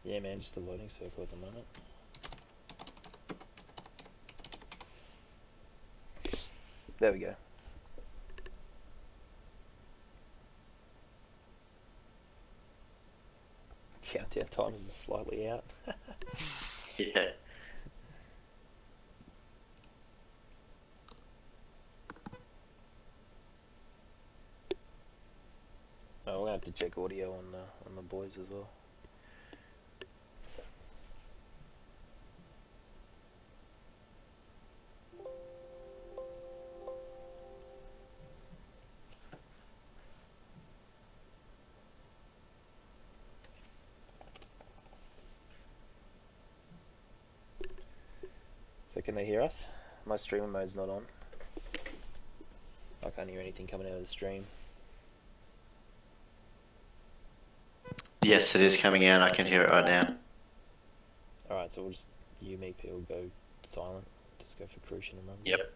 Yeah, man, just a loading circle at the moment. There we go. Countdown times is slightly out. Yeah. Oh, we'll have to check audio on the boys as well. So can they hear us? My streamer mode's not on. I can't hear anything coming out of the stream. Yes, it is coming out. I can hear it right now. Alright, so we'll just, you, me, P will go silent. Just go for Crucian and run. Yep.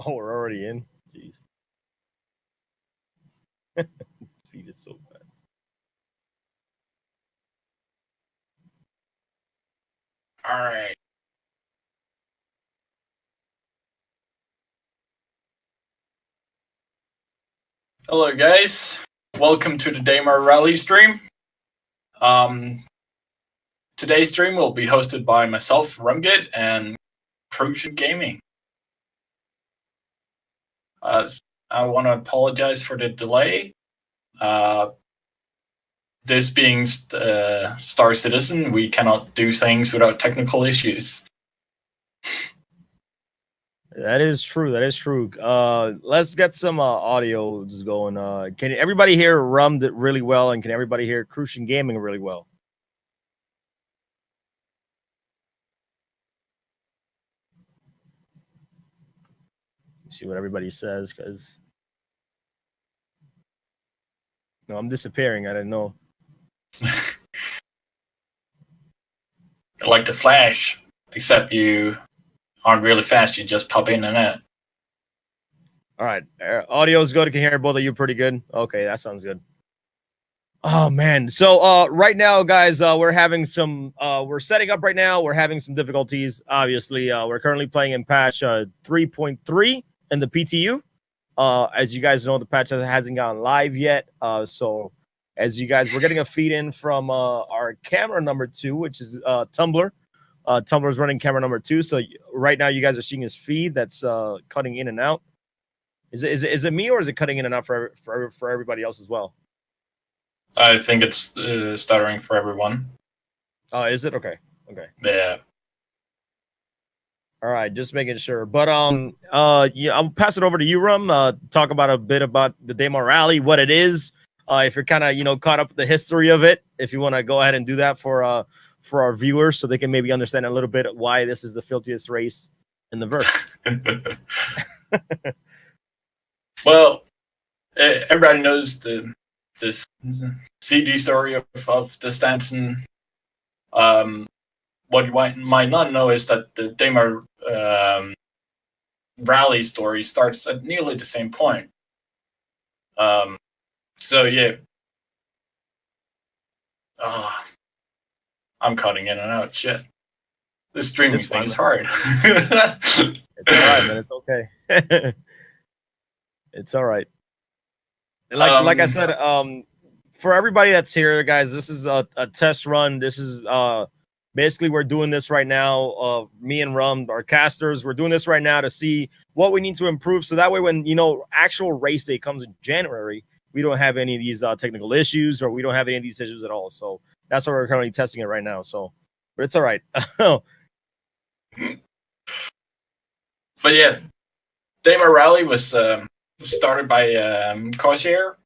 Oh, we're already in. Jeez. Feed is so bad. All right. Hello, guys. Welcome to the Daymar Rally stream. Today's stream will be hosted by myself, Rumgit, and Crucian Gaming. I want to apologize for the delay. This being Star Citizen, we cannot do things without technical issues. That is true. That is true. Let's get some audio just going. Can everybody hear Rum really well, and can everybody hear Crucian Gaming really well? See what everybody says, because no, I'm disappearing. I didn't know. Like the Flash, except you aren't really fast. You just pop in and out. All right, audio is good. I can hear both of you pretty good. Okay, that sounds good. Oh man, so right now, guys, we're having some. We're setting up right now. We're having some difficulties. Obviously, we're currently playing in patch 3.3 in the PTU. As you guys know, the patch hasn't gone live yet. So as you guys, we're getting a feed in from our camera number 2, which is Tumblr. Tumblr's running camera number 2. So right now, you guys are seeing his feed that's cutting in and out. Is it me, or is it cutting in and out for everybody else as well? I think it's stuttering for everyone. Oh, is it? Okay. Okay. Yeah. All right, just making sure. But yeah, I'll pass it over to you, Rum. Talk about a bit about the Daymar Rally, what it is. If you're kind of caught up with the history of it, if you want to go ahead and do that for our viewers, so they can maybe understand a little bit why this is the filthiest race in the verse. Well, everybody knows this CD story of the Stanton. What you might not know is that the Daymar Rally story starts at nearly the same point. So yeah, I'm cutting in and out. Shit, this streaming thing is hard. It's all right, man. It's okay. It's all right. Like I said, for everybody that's here, guys, this is a test run. This is basically, we're doing this right now. Me and Rum, our casters, we're doing this right now to see what we need to improve. So that way, when actual race day comes in January, we don't have any of these technical issues, or we don't have any of these issues at all. So that's why we're currently testing it right now. So, but it's all right. But yeah, Daymar Rally was started by Corsair,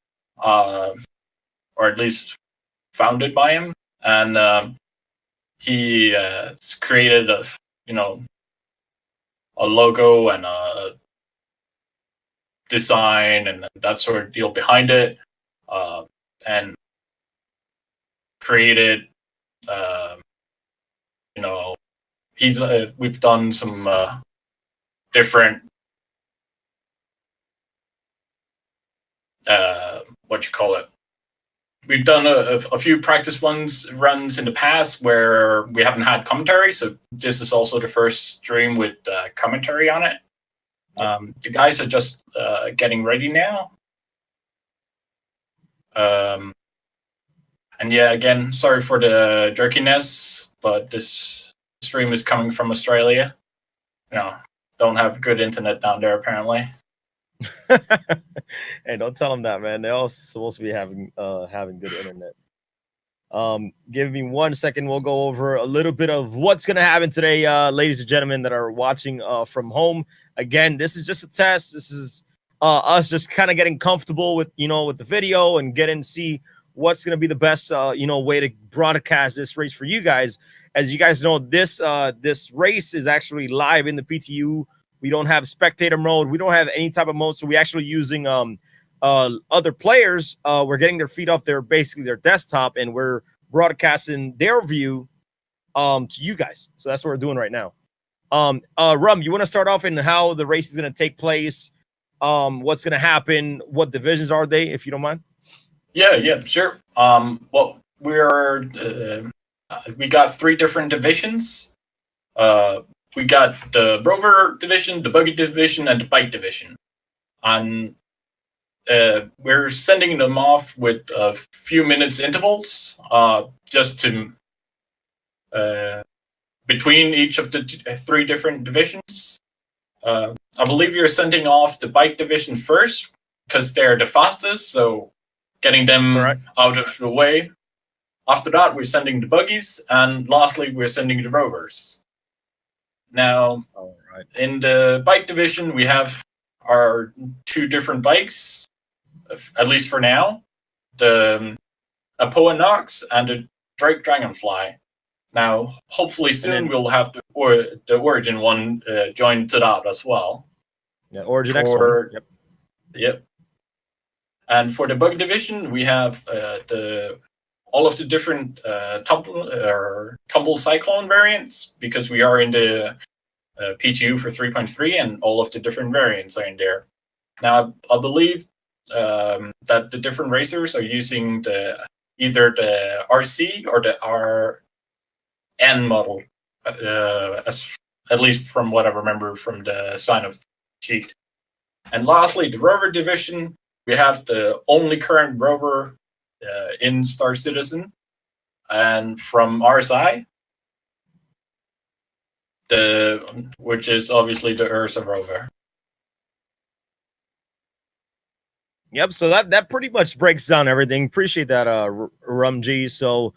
or at least founded by him, and he created a logo and a design and that sort of deal behind it, and created we've done some different we've done a few practice runs in the past where we haven't had commentary, so this is also the first stream with commentary on it. The guys are just getting ready now. And yeah, again, sorry for the jerkiness, but this stream is coming from Australia. Don't have good internet down there apparently. Hey, don't tell them that, man. They're all supposed to be having good internet. Give me 1 second. We'll go over a little bit of what's going to happen today, ladies and gentlemen that are watching from home. Again, this is just a test. This is us just kind of getting comfortable with with the video and getting to see what's going to be the best way to broadcast this race for you guys. As you guys know, this race is actually live in the PTU. We don't have spectator mode. We don't have any type of mode. So we actually using other players. We're getting their feed off their desktop, and we're broadcasting their view to you guys. So that's what we're doing right now. Rum, you want to start off in how the race is going to take place? What's going to happen? What divisions are they, if you don't mind? Yeah, sure. Well, we got 3 different divisions. We got the rover division, the buggy division, and the bike division. And we're sending them off with a few minutes intervals, just to between each of the 3 different divisions. I believe you're sending off the bike division first because they're the fastest, so getting them out of the way. After that, we're sending the buggies, and lastly, we're sending the rovers. Now, in the bike division, we have our 2 different bikes, at least for now. The Apoa Nox and the Drake Dragonfly. Now, hopefully soon we'll have the Origin one joined to that as well. Yeah, Origin X one. Yep. And for the bug division, we have all of the different tumble cyclone variants, because we are in the PTU for 3.3, and all of the different variants are in there. Now, I believe that the different racers are using either the RC or the RN model, at least from what I remember from the sign-up sheet. And lastly, the rover division, we have the only current rover in Star Citizen, and from RSI, which is obviously the Ursa rover. Yep. So that pretty much breaks down everything. Appreciate that, Rum G. So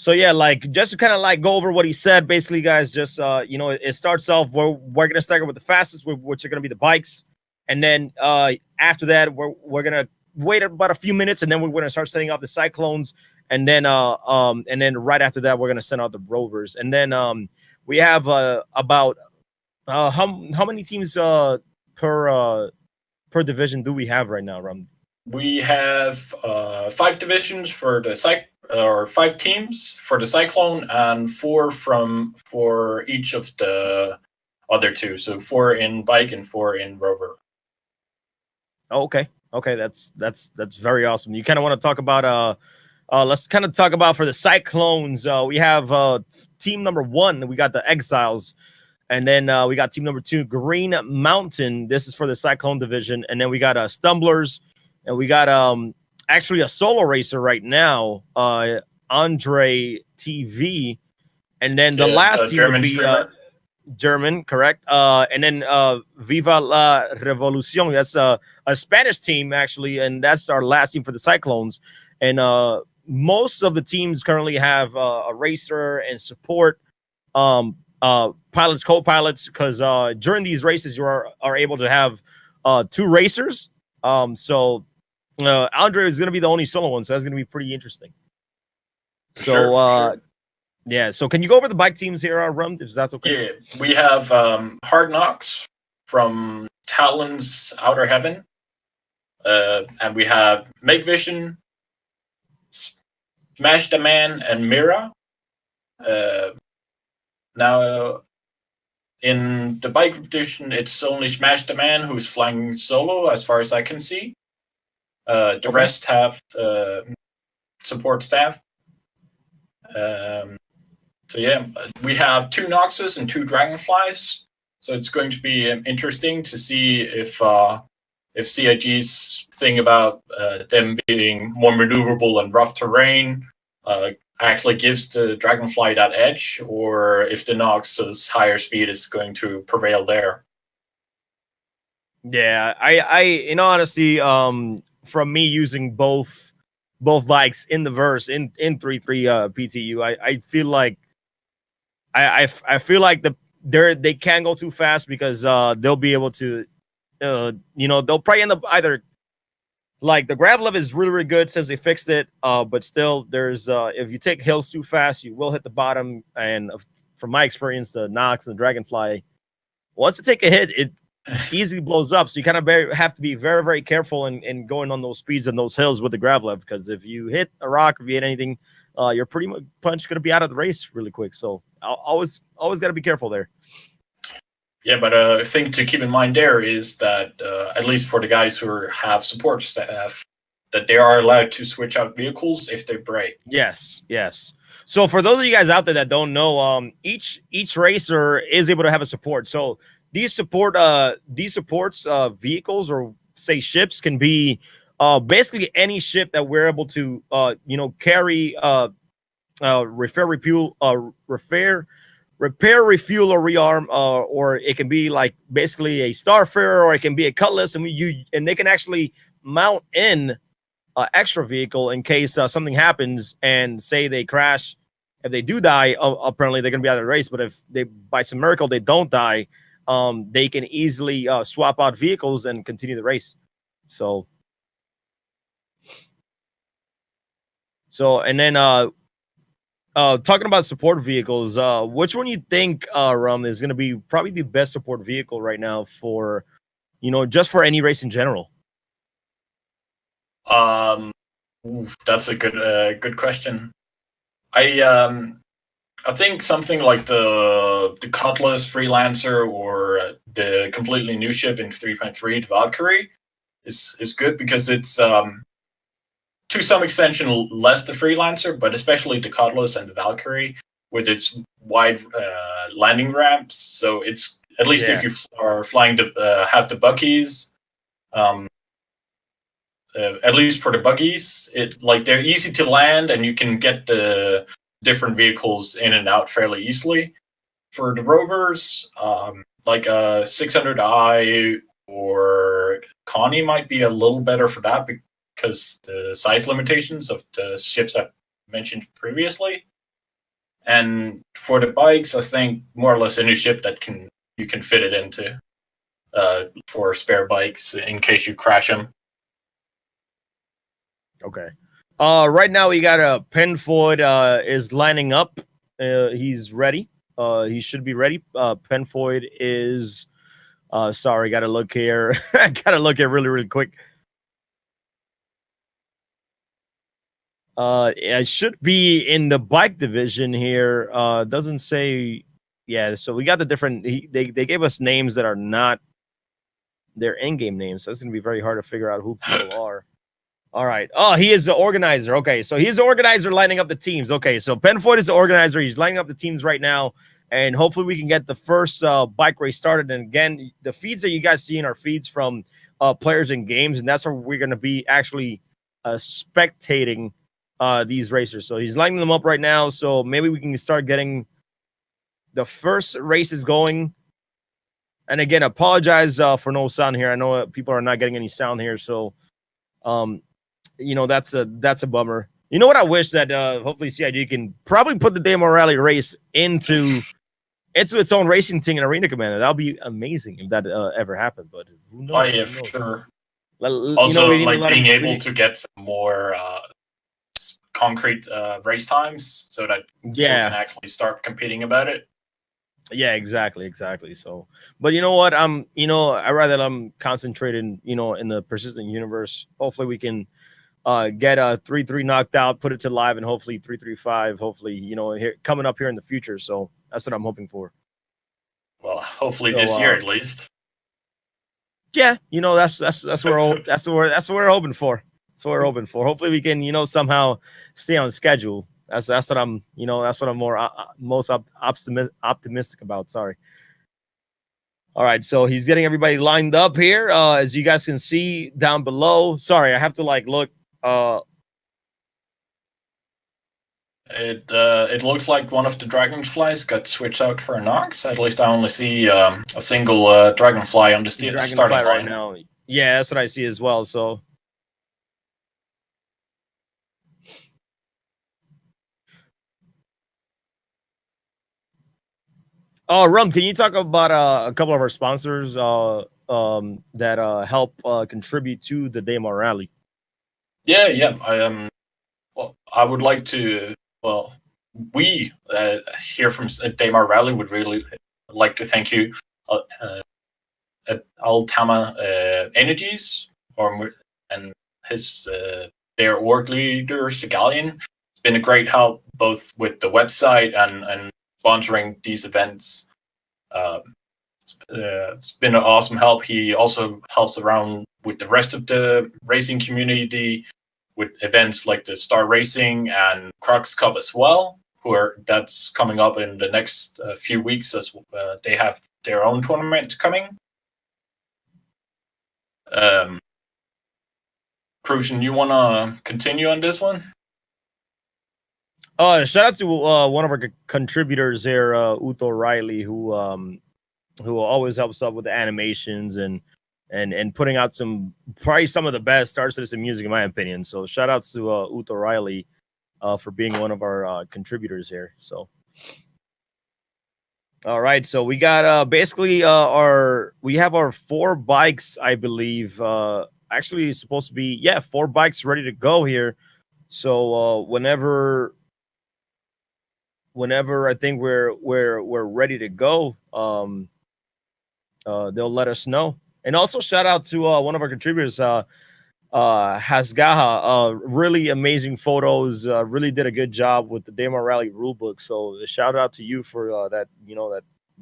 yeah, like just to kind of like go over what he said, basically, guys, just it starts off we're gonna start with the fastest, which are gonna be the bikes, and then after that we're gonna wait about a few minutes, and then we're gonna start sending off the cyclones, and then right after that we're gonna send out the rovers, and then we have about how many teams per division do we have right now, Rum? We have 5 divisions for the 5 teams for the Cyclone, and 4 for each of the other 2. So 4 in bike and 4 in rover. Oh, okay, that's very awesome. You kind of want to talk about let's kind of talk about for the Cyclones. We have team number 1. We got the Exiles. And then we got team number 2, Green Mountain. This is for the Cyclone division. And then we got Stumblers. And we got actually a solo racer right now, Andre TV. And then the last team would be German, correct? And then Viva la Revolución. That's a Spanish team, actually. And that's our last team for the Cyclones. And most of the teams currently have a racer and support. Pilots, co-pilots, because during these races you are able to have 2 racers. So Andre is going to be the only solo one, so that's going to be pretty interesting. So sure. Yeah. So can you go over the bike teams here, Rum, if that's okay? Yeah, we have Hard Knocks from Talon's Outer Heaven, and we have Make Vision, Smash the Man, and Mira. Now, in the bike edition, it's only Smash the Man who's flying solo, as far as I can see. The rest have support staff. So yeah, we have 2 Noxes and 2 Dragonflies. So it's going to be interesting to see if CIG's thing about them being more maneuverable and rough terrain actually gives the Dragonfly that edge, or if the Nox's higher speed is going to prevail there. Yeah, I in honesty, from me using both bikes in the verse in 3.3 PTU, I feel like I feel like they can't go too fast, because they'll be able to they'll probably end up either, like, the grab level is really, really good since they fixed it, but still there's if you take hills too fast, you will hit the bottom. And from my experience, the Nox and the Dragonfly, once they take a hit, it easily blows up. So you kind of have to be very, very careful in going on those speeds and those hills with the grab level, because if you hit a rock, if you hit anything, you're pretty much going to be out of the race really quick. So always got to be careful there. Yeah, but a thing to keep in mind there is that at least for the guys who have support staff, that they are allowed to switch out vehicles if they break. Yes, yes. So for those of you guys out there that don't know, each racer is able to have a support. So these supports vehicles or say ships can be basically any ship that we're able to carry repair, refuel, or rearm, or it can be like basically a Starfarer, or it can be a Cutlass, and they can actually mount in extra vehicle in case something happens and say they crash. If they do die, apparently they're gonna be out of the race. But if they by some miracle they don't die, they can easily swap out vehicles and continue the race. So and then talking about support vehicles, which one you think is going to be probably the best support vehicle right now for just for any race in general? That's a good question. I think something like the Cutlass Freelancer or the completely new ship in 3.3, the Valkyrie, is good because it's to some extent less the Freelancer, but especially the Cutlass and the Valkyrie with its wide landing ramps. So it's at least if you are flying to have the buggies. At least for the buggies, they're easy to land and you can get the different vehicles in and out fairly easily. For the rovers, like a 600i or Connie might be a little better for that because the size limitations of the ships I've mentioned previously. And for the bikes, I think more or less any ship that you can fit it into for spare bikes in case you crash them. Okay. Right now we got a Penfoid is lining up. He's ready. He should be ready. Penfoid is sorry, gotta look here. I gotta look here really, really quick. I should be in the bike division here. Doesn't say. Yeah, so we got the different. They gave us names that are not their in-game names, so it's gonna be very hard to figure out who people are. All right. Oh, he is the organizer. Okay, so he's the organizer lining up the teams. Okay, so Penfoid is the organizer. He's lining up the teams right now, and hopefully we can get the first bike race started. And again, the feeds that you guys see in are feeds from players in games, and that's where we're going to be actually spectating these racers. So he's lining them up right now, so maybe we can start getting the first races going. And again, apologize for no sound here. I know people are not getting any sound here, so that's a bummer. You know what I wish that hopefully CIG can probably put the Demo Rally race into its own racing team and Arena Commander. That'll be amazing if that ever happened. But who knows? Oh yeah, for sure. Also, being able to get some more concrete race times so that people can actually start competing about it. Yeah, exactly. So, but you know what? I rather I'm concentrated, in the persistent universe. Hopefully we can get a 3-3 knocked out, put it to live, and hopefully 3-3-5. Hopefully, here coming up here in the future. So that's what I'm hoping for. Well, hopefully this year at least. Yeah, that's what we're hoping for. That's what we're hoping for. Hopefully we can somehow stay on schedule. That's what I'm that's what I'm most optimistic about. Sorry. All right, so he's getting everybody lined up here, as you guys can see down below. Sorry, I have to look. It looks like one of the dragonflies got switched out for an ox. At least I only see a single dragonfly on the starting line right now. Yeah, that's what I see as well. So. Rum, can you talk about a couple of our sponsors that help contribute to the Demo Rally? Yeah. I would like to. Well, we here from Demo Rally would really like to thank you, Altama Energies, and his their org leader Segalian. It's been a great help both with the website and sponsoring these events. It's been an awesome help. He also helps around with the rest of the racing community with events like the Star Racing and Crux Cup as well. That's coming up in the next few weeks as they have their own tournament coming. Crucian, you want to continue on this one? Shout out to one of our contributors there, Uto Riley, who always helps up with the animations and putting out probably some of the best Star Citizen music in my opinion. So shout out to Uto Riley for being one of our contributors here. So all right, so we got basically we have our 4 bikes, I believe. Actually it's supposed to be 4 bikes ready to go here. So whenever I think we're ready to go, they'll let us know. And also shout out to one of our contributors, Hasgaha. Really amazing photos. Really did a good job with the Daemon Rally rulebook. So shout out to you for that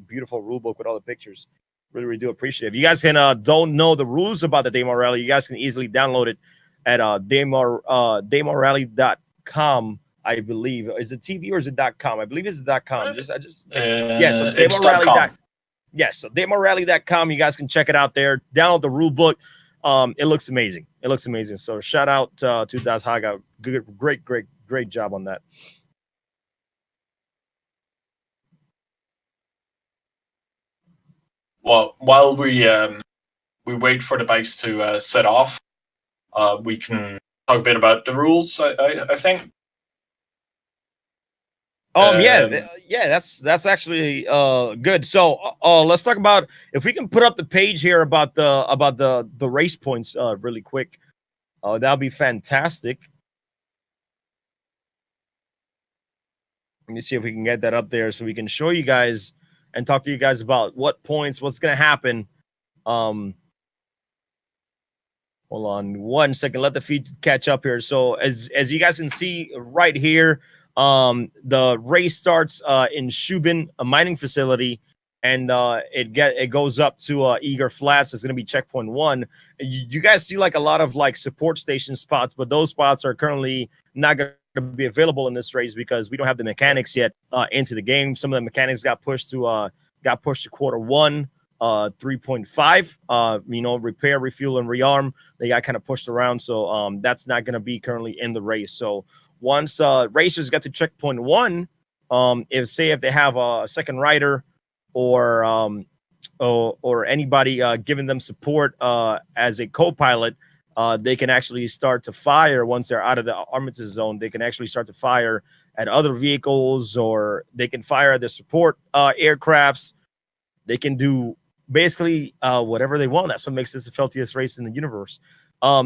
beautiful rulebook with all the pictures. Really, really do appreciate it. If you guys don't know the rules about the Daemon Rally, you guys can easily download it at DaemonRally.com. I believe. Is it TV or is it .com? I believe it's .com. So DaemonRally. So DaemonRally.com. You guys can check it out there. Download the rule book. It looks amazing. So shout out to Das Haga. Great job on that. Well, while we wait for the bikes to set off, we can talk a bit about the rules. I think. That's actually good. So let's talk about, if we can put up the page here about the race points really quick. That'll be fantastic. Let me see if we can get that up there so we can show you guys and talk to you guys about what's going to happen. Hold on 1 second. Let the feed catch up here. So as you guys can see right here, the race starts in Shubin, a mining facility, and it goes up to Eager Flats. It's going to be checkpoint 1. You guys see like a lot of like support station spots, but those spots are currently not going to be available in this race because we don't have the mechanics yet into the game. Some of the mechanics got pushed to quarter 1. 3.5 repair, refuel, and rearm, they got kind of pushed around, so that's not going to be currently in the race. So once racers get to checkpoint 1, if they have a second rider or anybody giving them support as a co-pilot, they can actually start to fire. Once they're out of the armistice zone, they can actually start to fire at other vehicles, or they can fire at the support aircrafts. They can do basically whatever they want. That's what makes this the filthiest race in the universe.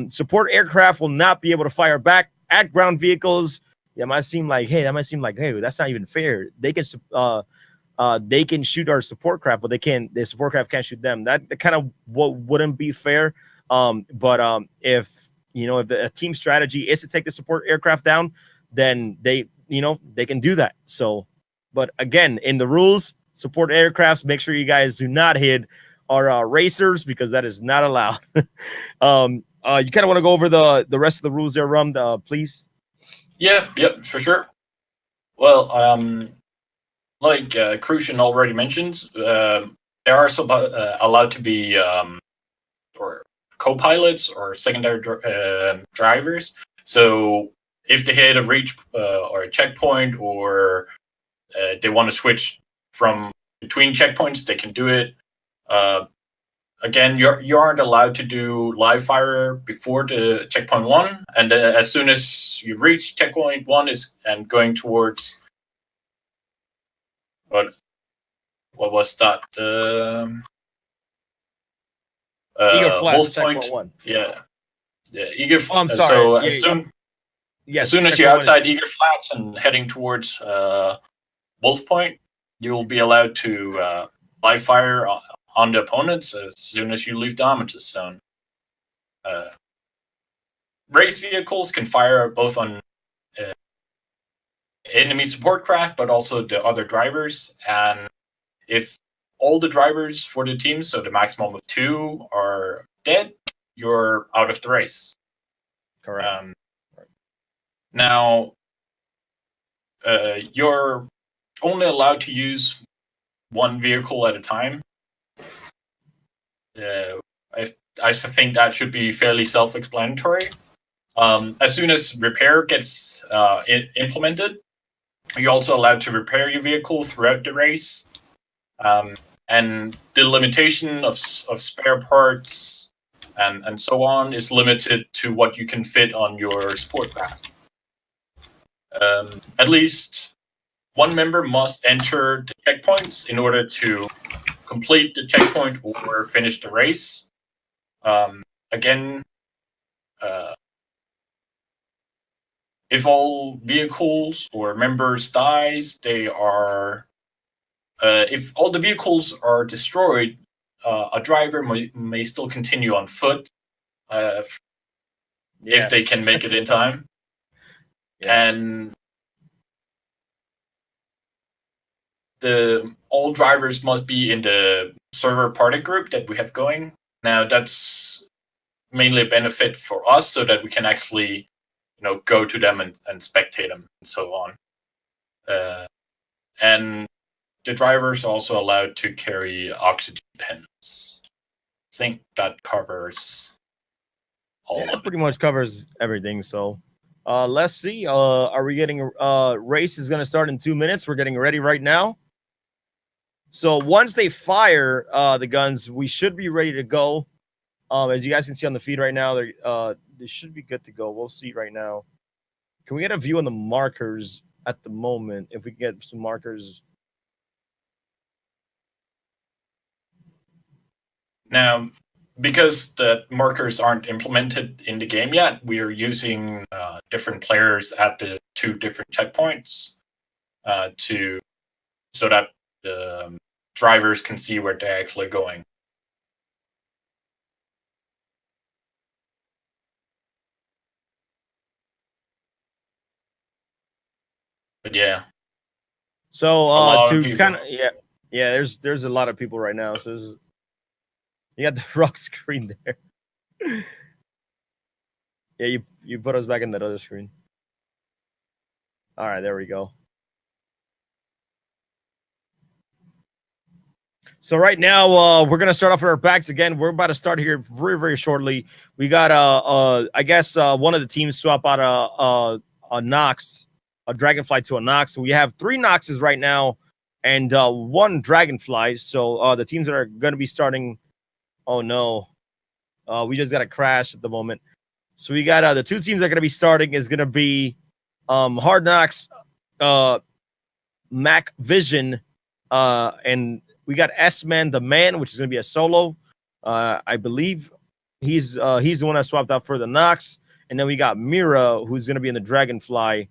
Support aircraft will not be able to fire back at ground vehicles. That might seem like, hey, that's not even fair. They can shoot our support craft, but the support craft can't shoot them. That kind of wouldn't be fair. But if the team strategy is to take the support aircraft down, then they can do that. So, but again, in the rules, support aircrafts, make sure you guys do not hit our racers, because that is not allowed. You kind of want to go over the rest of the rules there, Rum, please? Yeah, for sure. Well, like Crucian already mentioned, there are some allowed to be or co-pilots or secondary drivers. So if they hit a reach or a checkpoint, or they want to switch from between checkpoints, they can do it. Again, you aren't allowed to do live fire before the checkpoint 1, and as soon as you reach checkpoint 1 and going towards what was that? Eager Flats, checkpoint 1. Yeah, Eager. Oh, I'm sorry. So as soon as you're outside Eager Flats and heading towards Wolf Point, you will be allowed to live fire on the opponents as soon as you leave the armistice zone. Race vehicles can fire both on enemy support craft, but also the other drivers. And if all the drivers for the team, so the maximum of 2, are dead, you're out of the race. Correct. Now, you're only allowed to use one vehicle at a time. I think that should be fairly self-explanatory. As soon as repair gets implemented, you're also allowed to repair your vehicle throughout the race. And the limitation of spare parts and so on is limited to what you can fit on your support craft. At least one member must enter the checkpoints in order to complete the checkpoint or finish the race. Again, if all vehicles or members dies, they are. If all the vehicles are destroyed, a driver may still continue on foot if they can make it in time. Yes. And all drivers must be in the server party group that we have going. Now that's mainly a benefit for us so that we can actually, go to them and spectate them and so on. And the drivers are also allowed to carry oxygen pens. I think that covers all of it. That pretty much covers everything. So let's see. Are we getting race is going to start in 2 minutes. We're getting ready right now. So once they fire the guns, we should be ready to go. As you guys can see on the feed right now, they should be good to go. We'll see right now. Can we get a view on the markers at the moment? If we can get some markers. Now, because the markers aren't implemented in the game yet, we are using different players at the 2 different checkpoints so that the drivers can see where they're actually going. But yeah. So to kind of there's a lot of people right now. So you got the rock screen there. Yeah, you put us back in that other screen. All right, there we go. So right now, we're gonna start off with our packs again. We're about to start here very, very shortly. We got I guess one of the teams swap out a Nox, a Dragonfly to a Nox. So we have 3 Noxes right now, and 1 Dragonfly. So the teams that are gonna be starting. Oh no, we just got a crash at the moment. So we got the 2 teams that are gonna be starting is gonna be Hard Knocks, Mac Vision, and we got S-Man the Man, which is going to be a solo. I believe he's the one that swapped out for the Nox. And then we got Mira, who's going to be in the Dragonfly.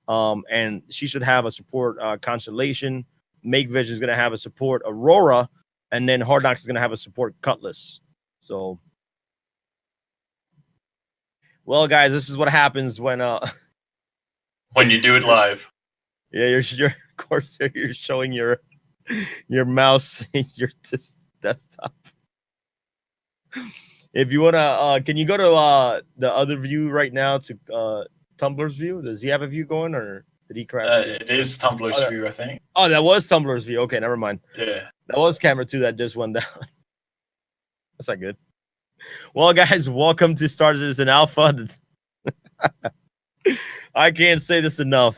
And she should have a support Constellation. Make Vision is going to have a support Aurora. And then Hard Knocks is going to have a support Cutlass. So, well, guys, this is what happens when you do it live. Yeah, you're of course you're showing your mouse and your desktop. If you wanna, can you go to the other view right now to Tumblr's view? Does he have a view going, or did he crash? It is Tumblr's view, I think. Oh, that was Tumblr's view. Okay, never mind. Yeah, that was camera 2 that just went down. That's not good. Well, guys, welcome to Star Citizen Alpha. I can't say this enough.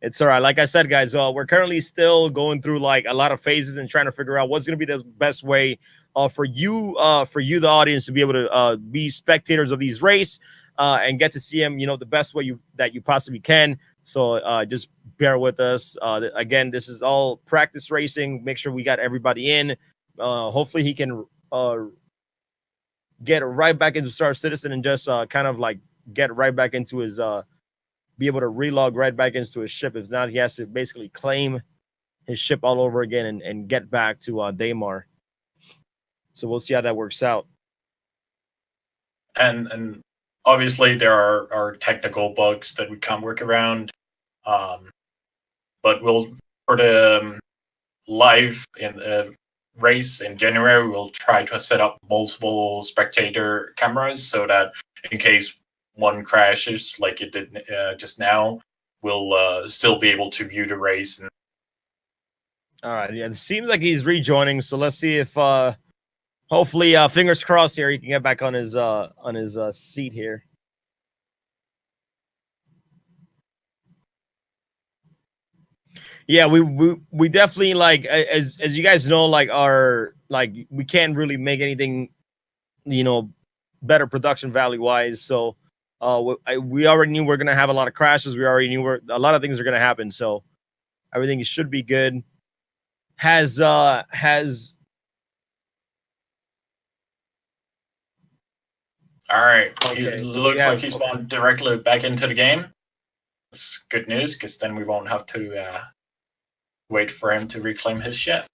It's all right. Like I said, guys, we're currently still going through like a lot of phases and trying to figure out what's going to be the best way for you, the audience, to be able to be spectators of these race and get to see them, the best way that you possibly can. So just bear with us. Again, this is all practice racing. Make sure we got everybody in. Hopefully he can get right back into Star Citizen and just kind of like get right back into his be able to relog right back into his ship. If not, he has to basically claim his ship all over again and get back to Daymar. So we'll see how that works out. And obviously there are technical bugs that we can't work around. But we'll for the live in a race in January, we'll try to set up multiple spectator cameras so that in case one crashes like it did just now, we'll still be able to view the race. And All right, yeah, it seems like he's rejoining. So let's see if hopefully fingers crossed here he can get back on his seat here. Yeah, we definitely like as you guys know, like we can't really make anything, better production value wise. So we already knew we're gonna have a lot of crashes. We already knew a lot of things are gonna happen. So everything should be good. Has all right, Okay, it so looks yeah, like he spawned directly back into the game. That's good news because then we won't have to wait for him to reclaim his ship.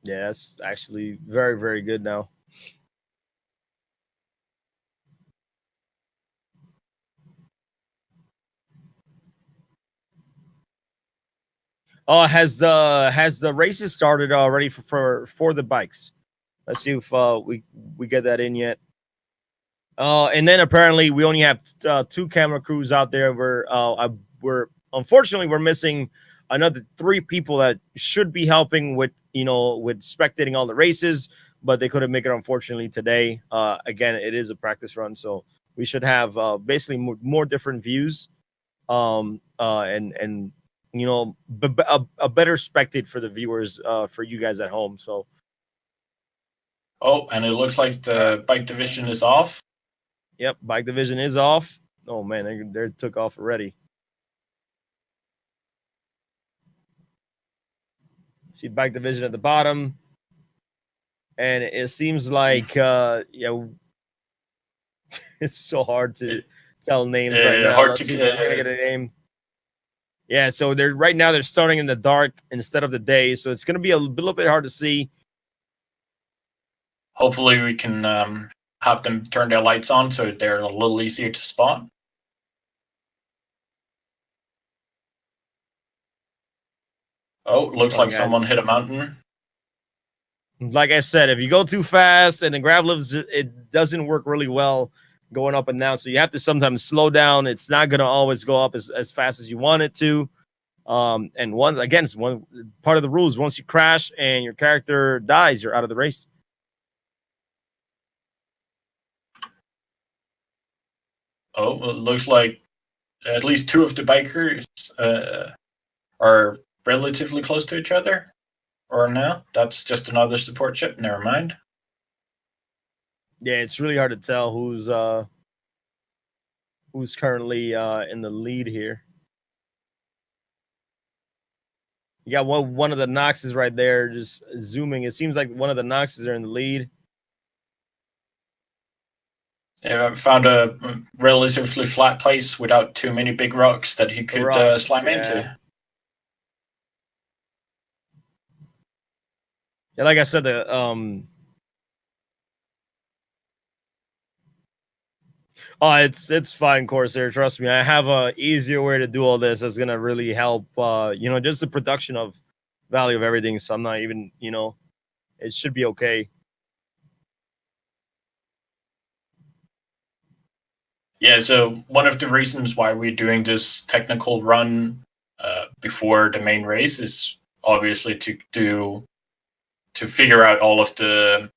yeah, that's actually very, very good now. Oh, has the races started already for the bikes? Let's see if we get that in yet. And then apparently we only have 2 camera crews out there. We're unfortunately we're missing another 3 people that should be helping with with spectating all the races, but they couldn't make it unfortunately today. Again, it is a practice run, so we should have basically more different views, and a better spectate for the viewers, for you guys at home. So. Oh, and it looks like the bike division is off. Yep, bike division is off. Oh man, they took off already. See bike division at the bottom, and it seems like it's so hard to tell names right now. Hard Let's to see if I can get a name. Yeah, so they're starting in the dark instead of the day, so it's gonna be a little bit hard to see. Hopefully, we can have them turn their lights on so they're a little easier to spot. Oh, looks like someone hit a mountain. Like I said, if you go too fast and the grab lifts, it doesn't work really well going up and down. So you have to sometimes slow down. It's not going to always go up as fast as you want it to. And one part of the rules, once you crash and your character dies, you're out of the race. Oh, it looks like at least 2 of the bikers are relatively close to each other. Or no, that's just another support ship. Never mind. Yeah, it's really hard to tell who's currently in the lead here. You got one of the Noxes right there, just zooming. It seems like one of the Noxes are in the lead. Yeah, I found a relatively flat place without too many big rocks that he could slam into. Yeah, like I said, it's fine, Corsair. Trust me, I have a easier way to do all this. That's gonna really help. Just the production of value of everything. So I'm not even, it should be okay. Yeah. So one of the reasons why we're doing this technical run before the main race is obviously to figure out all of the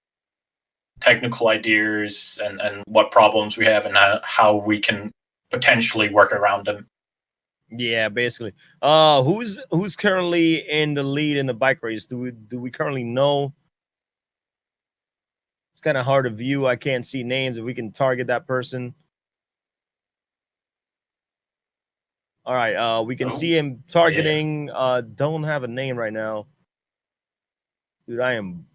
technical ideas and what problems we have and how we can potentially work around them. Yeah, basically. Who's currently in the lead in the bike race? Do we currently know? It's kind of hard to view. I can't see names. If we can target that person. All right, we can see him targeting. Yeah. Don't have a name right now. Dude, I am.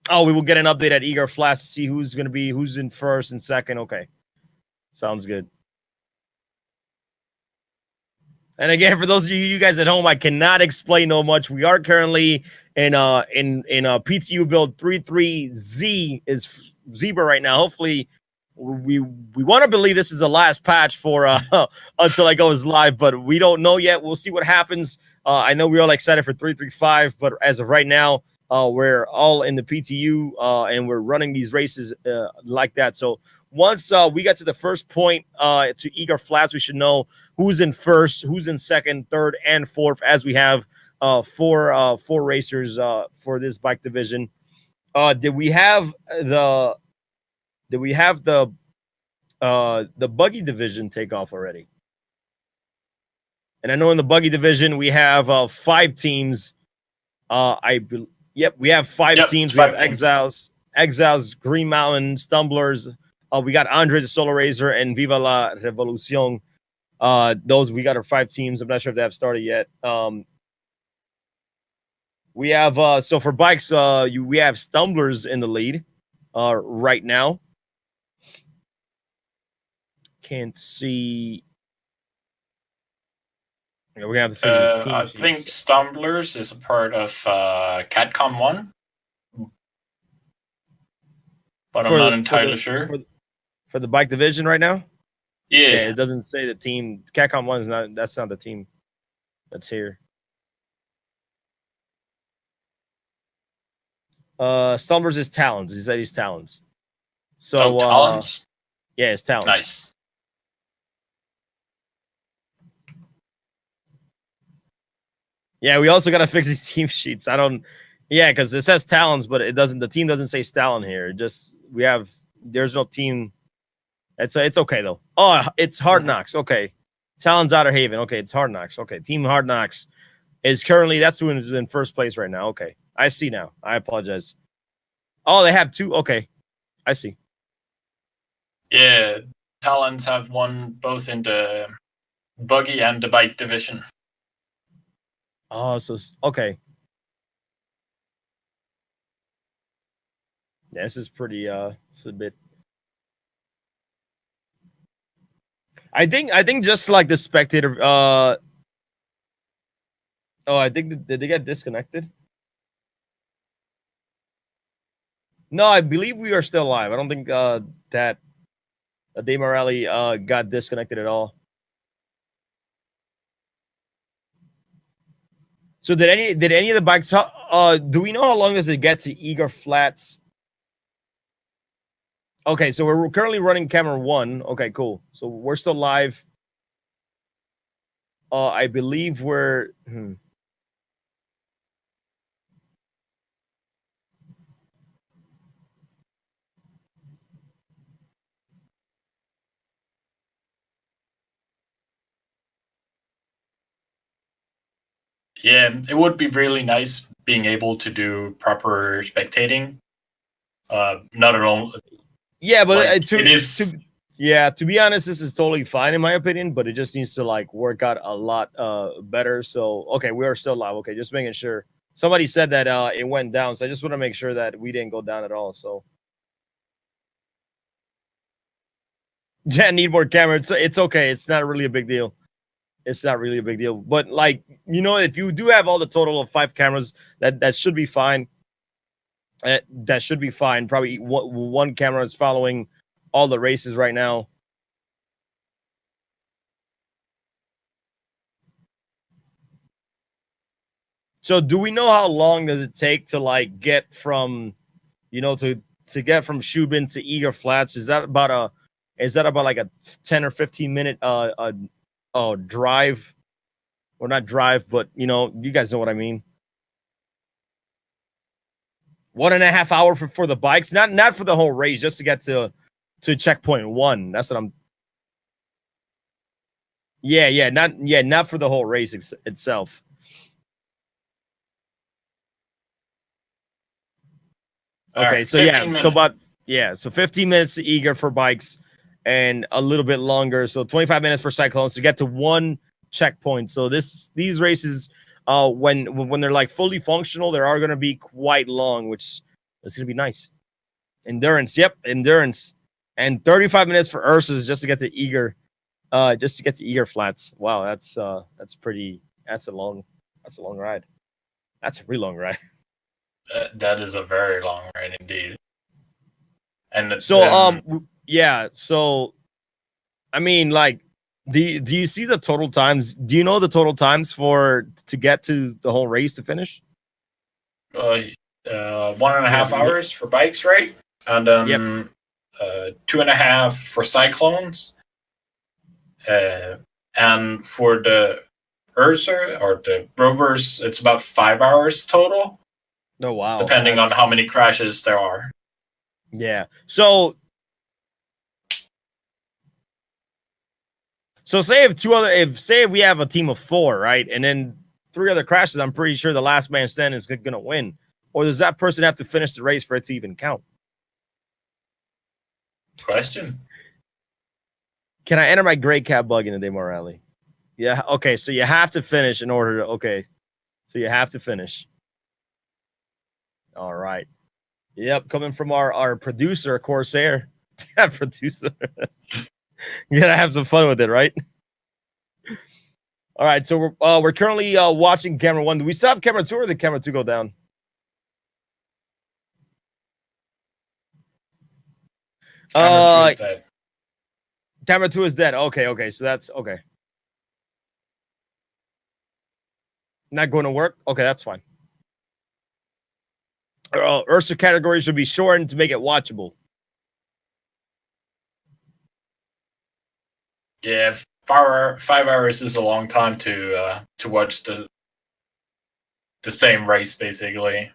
Oh, we will get an update at Eager Flash to see who's in first and second. Okay, sounds good. And again, for those of you guys at home, I cannot explain no much. We are currently in PTU build 33Z is Zebra right now. Hopefully, we want to believe this is the last patch for until it goes live, but we don't know yet. We'll see what happens. I know we're all excited for 335, but as of right now, we're all in the PTU and we're running these races like that. So once we get to the first point to Eager Flats, we should know who's in first, who's in second, third, and fourth, as we have four racers for this bike division. Did we have the buggy division take off already? And I know in the buggy division we have 5 teams. Yep, we have 5 teams. We have Exiles, Green Mountain, Stumblers. We got Andres the Solar Razor and Viva la Revolucion. Those we got our 5 teams. I'm not sure if they have started yet. We have so for bikes, we have Stumblers in the lead right now. Can't see. Yeah, we're gonna have to finish this team I think Stumblers is a part of Catcom 1, but I'm not entirely sure. For the bike division right now? Yeah, it doesn't say the team. Catcom 1 is not. That's not the team that's here. Stumblers is Talons. He said he's Talons. So Talons? Yeah, it's Talons. Nice. Yeah, we also gotta fix these team sheets. Yeah, because it says Talons, but it doesn't. The team doesn't say Stalin here. There's no team. It's okay though. Oh, it's Hard Knocks. Okay, Talons Outer Haven. Okay, it's Hard Knocks. Okay, Team Hard Knocks is currently that's who is in first place right now. Okay, I see now. I apologize. Oh, they have 2. Okay, I see. Yeah, Talons have won both in the buggy and the bike division. Oh, so okay. Yeah, this is pretty. It's a bit. I think just like the spectator. Oh, I think did they get disconnected? No, I believe we are still live. I don't think that Dave Morelli got disconnected at all. So did any of the bikes? Do we know how long does it get to Eager Flats? Okay, so we're currently running camera 1. Okay, cool. So we're still live. I believe we're. Yeah, it would be really nice being able to do proper spectating. Not at all. Yeah, but like, to be honest, this is totally fine in my opinion, but it just needs to like work out a lot better. So okay, we are still live. Okay, just making sure. Somebody said that it went down, so I just want to make sure that we didn't go down at all. So yeah, need more camera. It's okay. It's not really a big deal. It's not really a big deal. But like, if you do have all the total of 5 cameras, that should be fine. That should be fine. Probably one camera is following all the races right now. So do we know how long does it take to like get from, to get from Shubin to Eager Flats? Is that about like a 10 or 15 minute drive? Or not drive, but you guys know what I mean. 1.5 hour for the bikes, not for the whole race, just to get to checkpoint 1. That's what I'm. Not for the whole race itself. Okay, so so 15 minutes to Eager for bikes, and a little bit longer, so 25 minutes for Cyclones to get to 1 checkpoint. So these races, when they're like fully functional, they are going to be quite long, which is going to be nice. Endurance, endurance, and 35 minutes for Ursus just to get to Eager, Flats. Wow, that's a long ride. That's a really long ride. That is a very long ride indeed. And so yeah. So, I mean, like, do you see the total times? Do you know the total times to get to the whole race to finish? 1.5 hours for bikes, right? And then 2.5 for cyclones. And for the Ursa or the rovers, it's about 5 hours total. Oh wow! Depending on how many crashes there are. Yeah. So say if we have a team of 4, right, and then 3 other crashes, I'm pretty sure the last man standing is going to win. Or does that person have to finish the race for it to even count? Question. Can I enter my gray cat bug in the demo rally? Yeah. Okay. So you have to finish in order to. Okay. So you have to finish. All right. Yep. Coming from our producer, Corsair. Producer. You gotta have some fun with it, right? All right. So we're currently watching camera 1. Do we still have camera 2, or did camera 2 go down? Camera 2 is dead. Camera 2 is dead. Okay. So that's okay. Not going to work? Okay, that's fine. Ursa category should be shortened to make it watchable. Yeah, 5 hours is a long time to watch the same race, basically.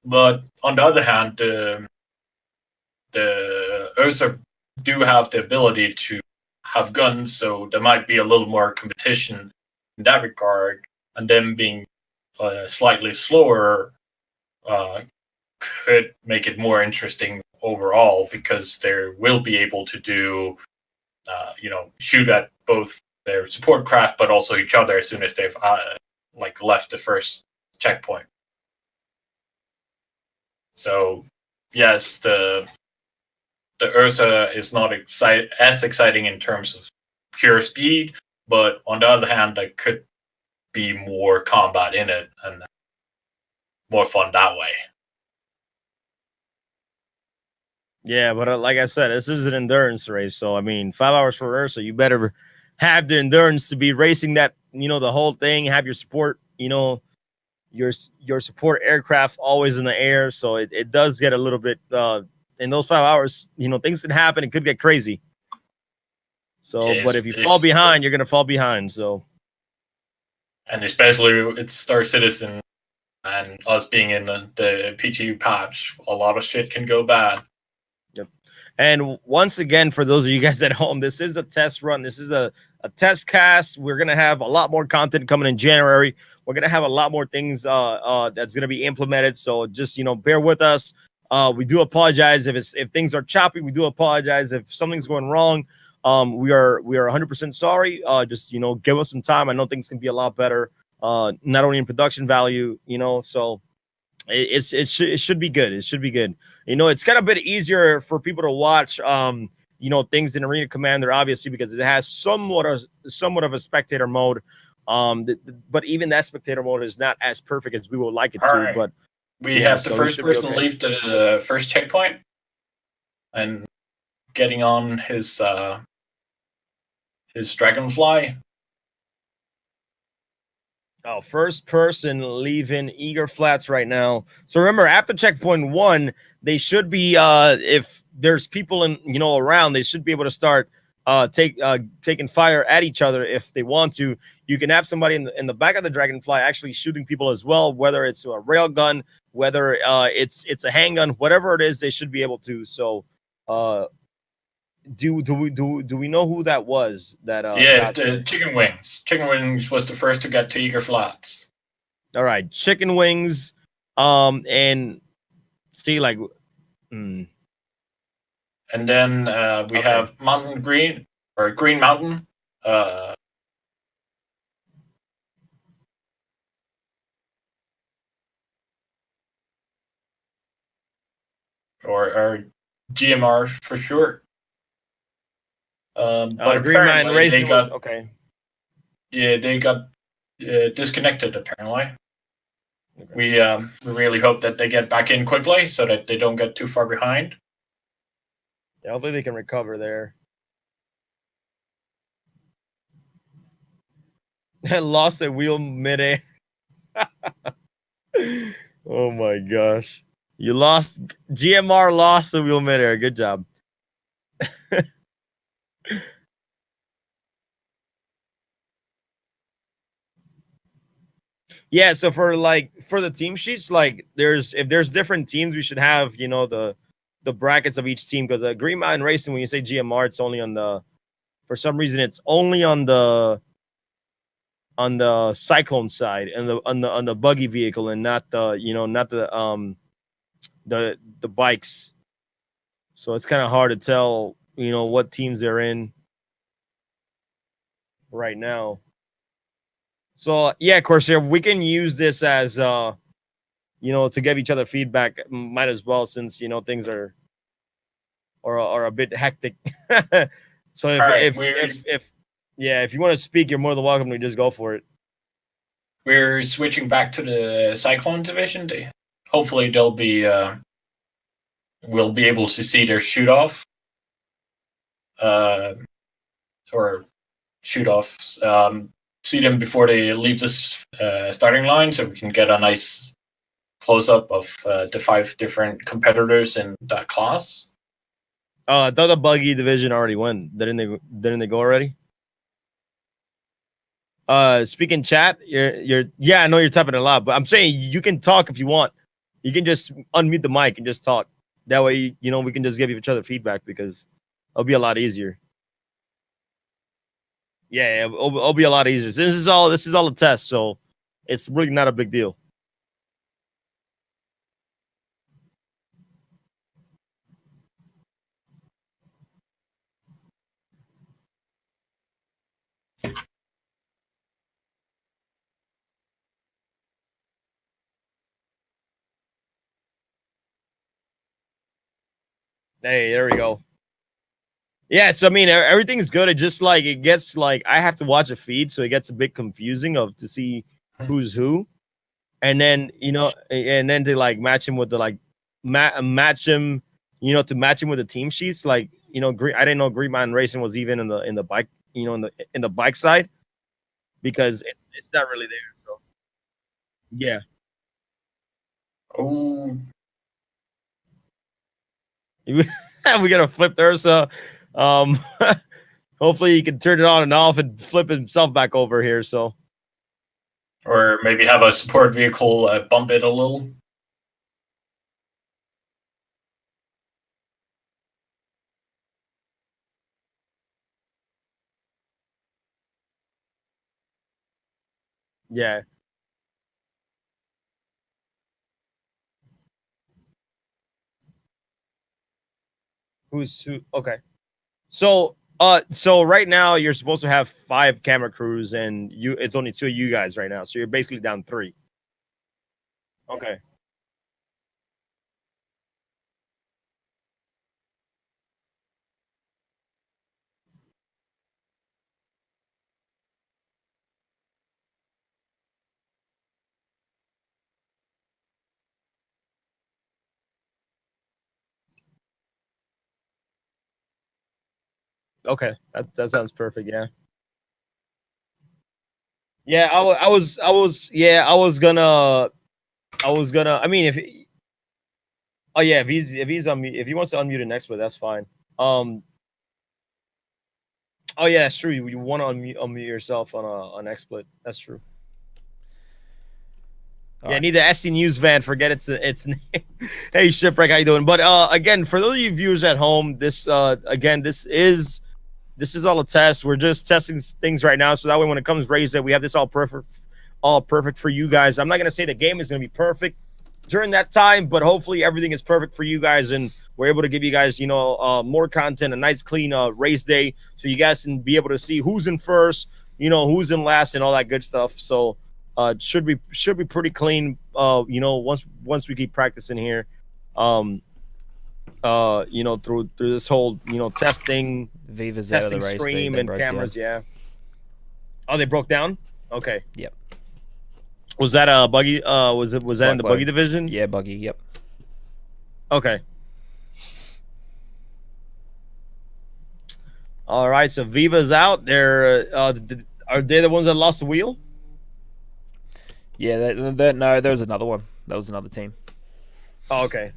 But on the other hand, the Ursa do have the ability to have guns, so there might be a little more competition in that regard. And them being slightly slower could make it more interesting overall, because they will be able to do, shoot at both their support craft, but also each other as soon as they've left the first checkpoint. So, yes, the Ursa is not as exciting in terms of pure speed, but on the other hand, there could be more combat in it and more fun that way. Yeah, but like I said, this is an endurance race. So, I mean, 5 hours for Ursa, you better have the endurance to be racing that, the whole thing, have your support, your support aircraft always in the air. So it does get a little bit, in those 5 hours, things can happen. It could get crazy. So, yeah, but if you fall behind, you're going to fall behind. So. And especially it's Star Citizen and us being in the PTU patch, a lot of shit can go bad. Yep. And once again, for those of you guys at home, this is a test run. This is a test cast. We're going to have a lot more content coming in January. We're going to have a lot more things that's going to be implemented. So just, bear with us. We do apologize if things are choppy. We do apologize if something's going wrong. We are 100% sorry. Just, give us some time. I know things can be a lot better, not only in production value, so it should be good. It should be good. It's kind of a bit easier for people to watch, things in Arena Commander, obviously, because it has somewhat of a spectator mode. But even that spectator mode is not as perfect as we would like it to. Right. But we have the first person leave the first checkpoint and getting on his Dragonfly. Oh, first person leaving Eager Flats right now. So remember, after checkpoint 1, they should be if there's people around, they should be able to start taking fire at each other if they want to. You can have somebody in the back of the Dragonfly actually shooting people as well, whether it's a rail gun, whether it's a handgun, whatever it is, they should be able to. So do we know who that was? Chicken Wings. Chicken Wings was the first to get to Eager Flats. All right, Chicken Wings, and see and then we have Mountain Green or Green Mountain. Or GMR for short. But Green Mountain Racing got, okay. Yeah, they got disconnected apparently. Okay. We really hope that they get back in quickly so that they don't get too far behind. Yeah, hopefully they can recover there. Lost a wheel midair. Oh my gosh. GMR lost the wheel midair. Good job. Yeah, so for the team sheets, like if there's different teams, we should have, the brackets of each team, because Green Mountain Racing, when you say GMR, it's only for some reason it's only on the Cyclone side and on the buggy vehicle, and not the bikes. So it's kind of hard to tell, what teams they're in right now. So yeah, Corsair, we can use this as to give each other feedback. Might as well, since things are a bit hectic. So if you want to speak, you're more than welcome to just go for it. We're switching back to the Cyclone division. Hopefully they'll be we'll be able to see their shoot off or shoot offs. See them before they leave the starting line, so we can get a nice close up of the 5 different competitors in that class. I thought the buggy division already went. Didn't they go already? Speaking chat, yeah, I know you're typing a lot, but I'm saying you can talk if you want. You can just unmute the mic and just talk. That way, we can just give each other feedback, because it'll be a lot easier. Yeah, it'll be a lot easier. This is all a test, so it's really not a big deal. Hey, there we go. Yeah, so I mean, everything's good. It just it gets I have to watch a feed, so it gets a bit confusing to see who's who, and then to match him with the match him, to match him with the team sheets. I didn't know Green Mountain Racing was even in the bike, in the bike side, because it's not really there. So yeah. Oh. We gotta flip there, so hopefully he can turn it on and off and flip himself back over here. So, or maybe have a support vehicle bump it a little. Yeah. Who's who? Okay. So right now you're supposed to have 5 camera crews, and it's only 2 of you guys right now. So you're basically down 3. Okay. Okay. That sounds perfect. Yeah. Yeah, I was gonna. I mean, if he wants to unmute it next, but that's fine. Oh yeah, that's true. You want to unmute yourself on XSplit. That's true. Yeah, I need the SC News van. Forget its name. Hey, Shipwreck, how you doing? But again, for those of you viewers at home, this is all a test. We're just testing things right now, so that way when it comes race day, we have this all perfect for you guys. I'm not gonna say the game is gonna be perfect during that time, but hopefully everything is perfect for you guys, and we're able to give you guys more content, a nice clean race day, so you guys can be able to see who's in first, who's in last, and all that good stuff. So it should be pretty clean. Once we keep practicing here, through this whole testing, Viva's testing out of the race. stream they and broke cameras. down. Yeah. Oh, they broke down. Okay. Yep. Was that a buggy? Was that in the Cyclone. buggy division? Yeah, buggy. Yep. Okay. All right, so Viva's out. Are they the ones that lost the wheel? Yeah, no, there was another one. That was another team. Oh, okay.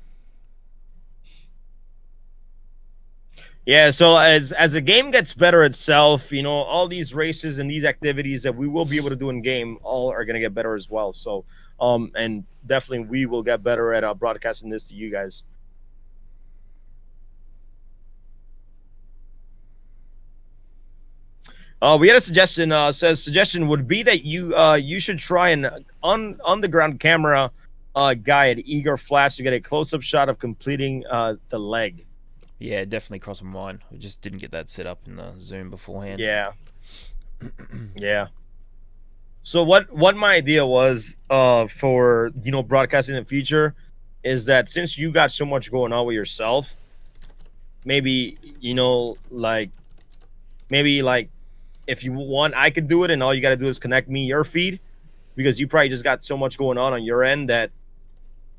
Yeah, so as the game gets better itself, you know, all these races and these activities that we will be able to do in game all are going to get better as well. So, and definitely we will get better at broadcasting this to you guys. We had a suggestion. Says suggestion would be that you should try an on-the-ground camera guy at Eager Flash to get a close-up shot of completing the leg. Yeah, definitely crossed my mind. We just didn't get that set up in the Zoom beforehand. Yeah. Yeah. So what my idea was for, you know, broadcasting in the future is that since you got so much going on with yourself, maybe, you know, like if you want, I could do it, and all you got to do is connect me your feed, because you probably just got so much going on your end that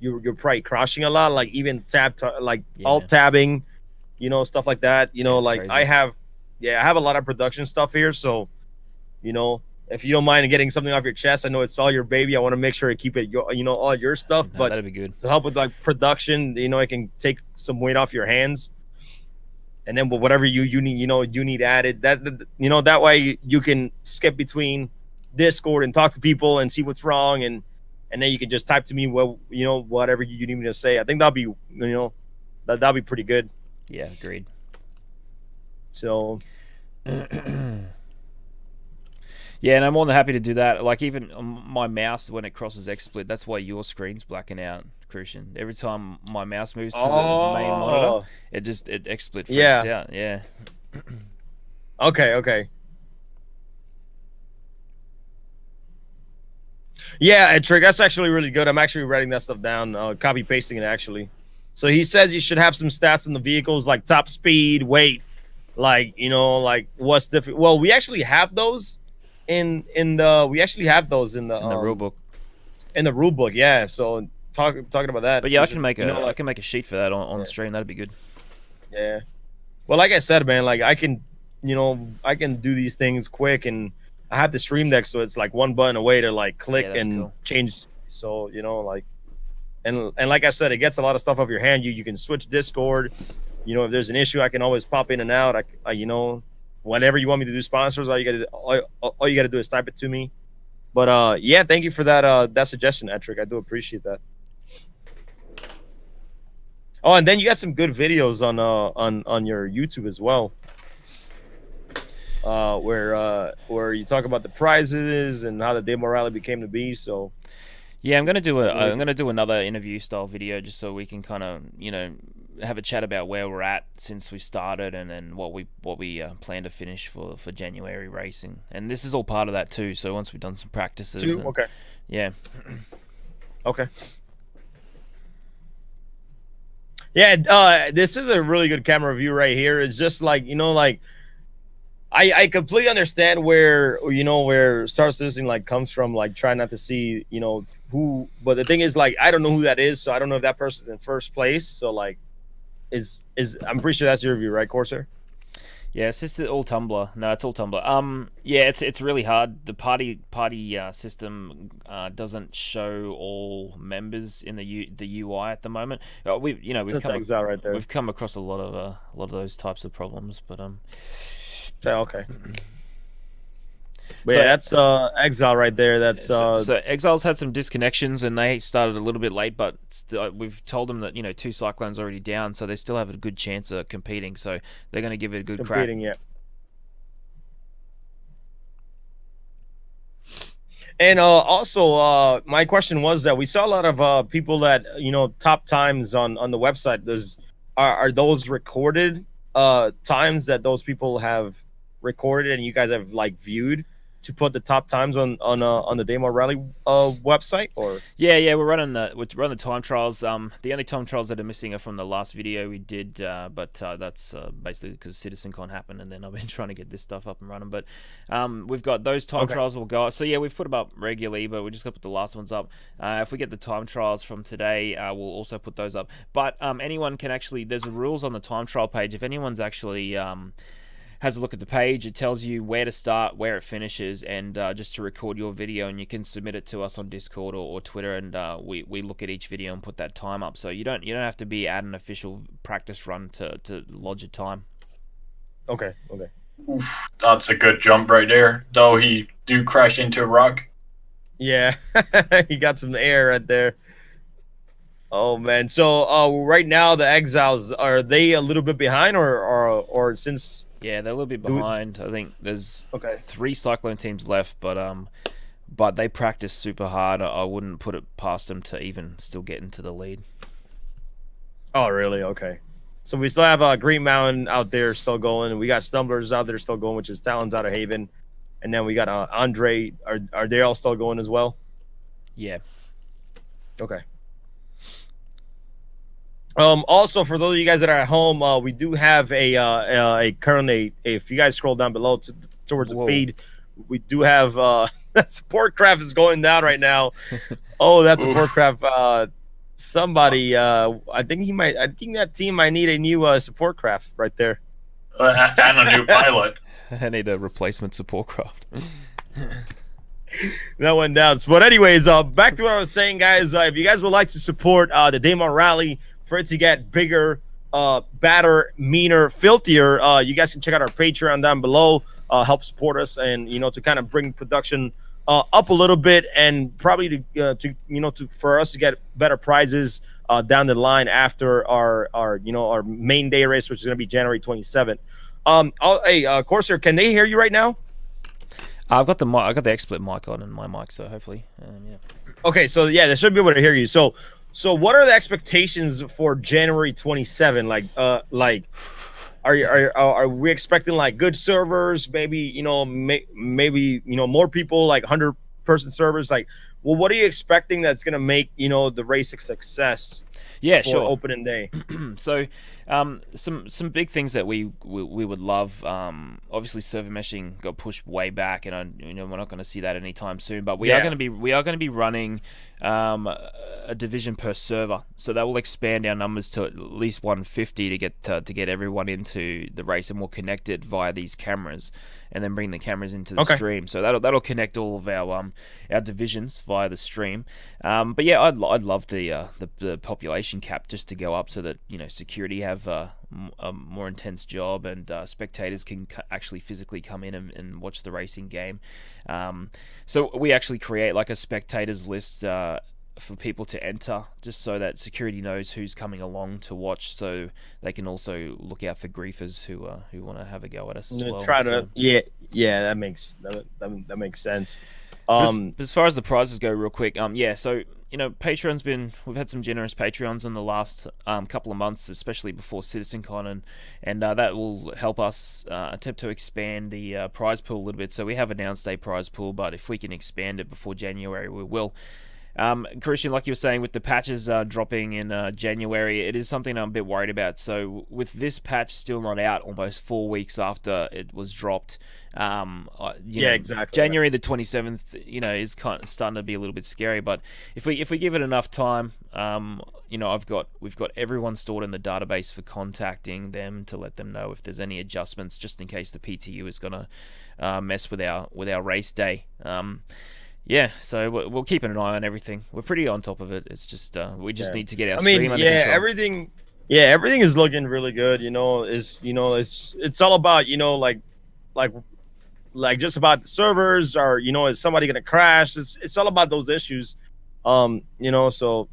you're probably crashing a lot, like even alt tabbing, you know, stuff like that. You know, That's like crazy. I have a lot of production stuff here, so, you know, if you don't mind getting something off your chest, I know it's all your baby. I want to make sure I keep it, you know, all your stuff, No, but that'd be good. to help with like production, you know, I can take some weight off your hands. And then whatever you need, you know, you need added, that, you know, that way you can skip between Discord and talk to people and see what's wrong, and then you can just type to me, well, you know, whatever you need me to say. I think that'll be, you know, that'll be pretty good. Yeah, agreed. So yeah, and I'm more than happy to do that. Like even my mouse, when it crosses XSplit, that's why your screen's blacking out, Crucian. Every time my mouse moves to the main monitor, it XSplit freaks out. Yeah. Okay. Yeah, Trick, that's actually really good. I'm actually writing that stuff down, copy pasting it actually. So he says you should have some stats on the vehicles, like top speed, weight, like, you know, like what's different. Well, we actually have those in the rule book. In the rule book, yeah. So talking about that. But yeah, I can make a sheet for that on the stream. That'd be good. Yeah. Well, like I said, man, like I can do these things quick, and I have the stream deck, so it's like one button away to like click and change. So, you know, like, and like I said, it gets a lot of stuff off your hand. You can switch Discord. You know, if there's an issue, I can always pop in and out. I you know, whenever you want me to do sponsors, all you gotta do is type it to me. But yeah, thank you for that suggestion, Etrick. I do appreciate that. Oh, and then you got some good videos on your YouTube as well, where you talk about the prizes and how the demo rally became to be. So yeah, I'm gonna do another interview style video just so we can kind of, you know, have a chat about where we're at since we started, and then what we plan to finish for January racing. And this is all part of that too. So once we've done some practices, okay, yeah, okay. Yeah, this is a really good camera view right here. It's just like, you know, like I completely understand where, you know, where Star Citizen like comes from, like trying not to see, you know, who, but the thing is, like, I don't know who that is, so I don't know if that person's in first place. So like, I'm pretty sure that's your view, right, Corsair? Yeah, it's just all Tumblr. No, it's all Tumblr. Yeah, it's really hard. The party system doesn't show all members in the UI at the moment. We've come across a lot of those types of problems, but okay. But so, yeah, that's Exile right there. That's so Exile's had some disconnections, and they started a little bit late, but we've told them that, you know, 2 Cyclones already down, so they still have a good chance of competing. So they're going to give it a good crack. Yeah. And also, my question was that we saw a lot of people that, you know, top times on the website. Are those recorded times that those people have recorded and you guys have like viewed to put the top times on the Demo Rally website? Or yeah, we're running the time trials. The only time trials that are missing are from the last video we did, but that's basically because CitizenCon happened, and then I've been trying to get this stuff up and running. But we've got those time trials will go. So yeah, we've put them up regularly, but we just got to put the last ones up. If we get the time trials from today, we'll also put those up. But anyone can actually, there's rules on the time trial page. If anyone's actually has a look at the page. It tells you where to start, where it finishes, and just to record your video, and you can submit it to us on Discord or Twitter, and we look at each video and put that time up. So you don't have to be at an official practice run to lodge a time. Okay. Oof, that's a good jump right there. Though he do crash into a rock. Yeah, he got some air right there. Oh man, so right now the Exiles, are they a little bit behind, or since? Yeah, they're a little bit behind. I think there's 3 Cyclone teams left, but they practice super hard. I wouldn't put it past them to even still get into the lead. Oh really? Okay. So we still have Green Mountain out there still going. We got Stumblers out there still going, which is Talons out of Haven, and then we got Andre. Are they all still going as well? Yeah. Okay. Also, for those of you guys that are at home, we do have a currently, if you guys scroll down below towards the feed, we do have that support craft is going down right now. Oh, that support craft. Somebody, I think that team might need a new support craft right there. And a new pilot. I need a replacement support craft. That went down. But anyways, back to what I was saying, guys. If you guys would like to support the Daemon Rally for it to get bigger, badder, meaner, filthier, you guys can check out our Patreon down below. Help support us, and to kind of bring production up a little bit, and probably for us to get better prizes down the line after our main day race, which is going to be January 27th. Hey, Corsair, can they hear you right now? I've got the mic. I got the XSplit mic on and my mic, so hopefully, yeah. Okay, so yeah, they should be able to hear you. So what are the expectations for January 27? Are we expecting like good servers? Maybe maybe more people, like 100-person servers. Like, well, what are you expecting that's gonna make the race a success? Yeah, for sure. Opening day. So, some big things that we would love. Obviously, server meshing got pushed way back, and we're not going to see that anytime soon. But we are going to be running a division per server, so that will expand our numbers to at least 150 to get everyone into the race, and we'll connect it via these cameras, and then bring the cameras into the stream. So that'll connect all of our divisions via the stream. But yeah, I'd love the population cap just to go up, so that security have a more intense job, and spectators can actually physically come in and watch the racing game. So we actually create like a spectators list for people to enter, just so that security knows who's coming along to watch, so they can also look out for griefers who want to have a go at us as well. That makes sense. But as far as the prizes go, real quick, so Patreon's we've had some generous Patreons in the last couple of months, especially before CitizenCon, and that will help us attempt to expand the prize pool a little bit. So we have announced a prize pool, but if we can expand it before January, we will. Crucian, like you were saying, with the patches dropping in January, it is something I'm a bit worried about. So with this patch still not out, almost 4 weeks after it was dropped, exactly. January the 27th, is kind of starting to be a little bit scary. But if we give it enough time, we've got everyone stored in the database for contacting them to let them know if there's any adjustments, just in case the PTU is gonna mess with our race day. Yeah, so we're keeping an eye on everything. We're pretty on top of it. It's just we just need to get our stream under control. Everything is looking really good. It's all about like just about the servers, or is somebody gonna crash? It's all about those issues. So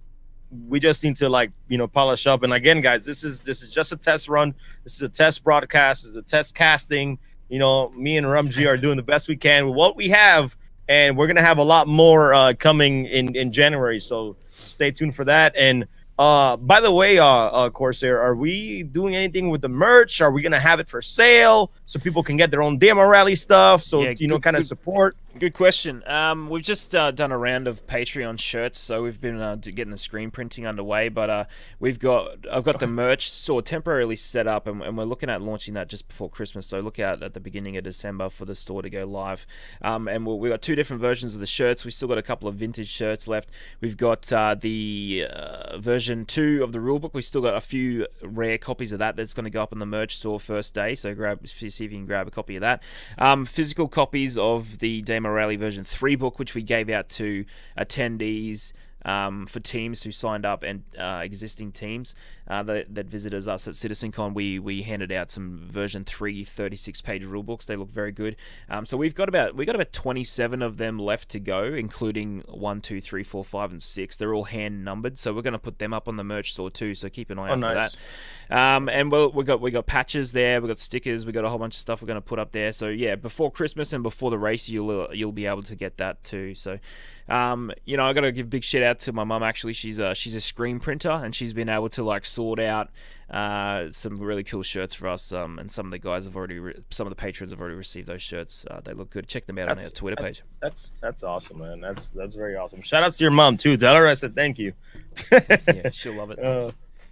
we just need to polish up. And again, guys, this is just a test run. This is a test broadcast. This is a test casting. Me and Rumji are doing the best we can with what we have. And we're going to have a lot more coming in January, so stay tuned for that. And by the way, Corsair, are we doing anything with the merch? Are we going to have it for sale so people can get their own Daemon Rally stuff? So, kind of support? Good question. We've just done a round of Patreon shirts, so we've been getting the screen printing underway. But I've got the merch store temporarily set up, and we're looking at launching that just before Christmas. So look out at the beginning of December for the store to go live. And we've got 2 different versions of the shirts. We still got a couple of vintage shirts left. We've got the version 2 of the rulebook. We still got a few rare copies of that's going to go up on the merch store first day. So see if you can grab a copy of that. Physical copies of the Dame Rally version 3 book, which we gave out to attendees for teams who signed up and existing teams that visited us at CitizenCon. We handed out some version 3 36-page rulebooks. They look very good. So we got about 27 of them left to go, including 1, 2, 3, 4, 5, and 6. They're all hand numbered, so we're going to put them up on the merch store too. So keep an eye out for that. And we got patches there. We got stickers. We got a whole bunch of stuff we're going to put up there. So yeah, before Christmas and before the race, you'll be able to get that too. So. I got to give a big shout out to my mum. Actually, she's a screen printer, and she's been able to sort out some really cool shirts for us. And some of the guys some of the patrons have already received those shirts. They look good. Check them out on our Twitter page. That's awesome, man. That's very awesome. Shout out to your mom too. Tell her I said thank you. Yeah, she'll love it.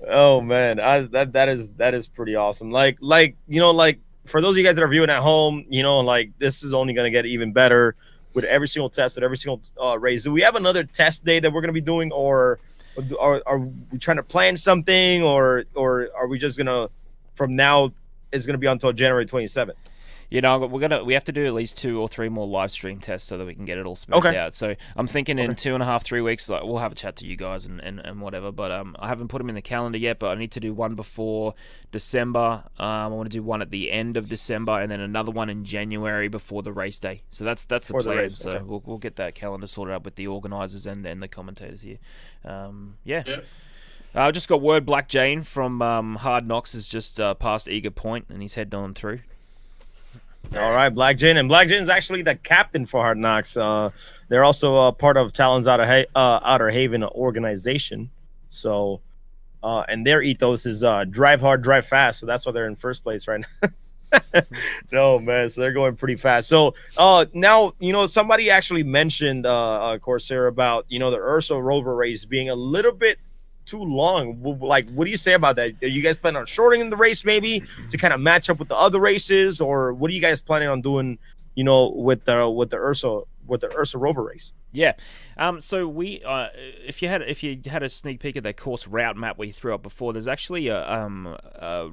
Oh man, that is pretty awesome. Like for those of you guys that are viewing at home, this is only gonna get even better with every single test and every single race. Do we have another test day that we're going to be doing, or are we trying to plan something, or are we just going to, from now, it's going to be until January 27th? We have to do at least 2 or 3 more live stream tests so that we can get it all smoothed out. So I'm thinking in 2.5, 3 weeks, we'll have a chat to you guys and whatever. But I haven't put them in the calendar yet. But I need to do one before December. I want to do one at the end of December, and then another one in January before the race day. So that's the plan. So we'll get that calendar sorted out with the organisers and the commentators here. I just got word Black Jane from Hard Knocks has just passed Eager Point, and he's heading on through. All right, Black Jane, and Black Jane is actually the captain for Hard Knocks. They're also part of Talon's Outer Haven organization. So, and their ethos is drive hard, drive fast. So that's why they're in first place right now. No, man, so they're going pretty fast. So now, somebody actually mentioned Corsair about the Ursa Rover race being a little bit too long. What do you say about that? Are you guys planning on shortening the race maybe to kind of match up with the other races, or what are you guys planning on doing with the Ursa Rover race? Yeah. So we, if you had a sneak peek at that course route map we threw up before, there's actually a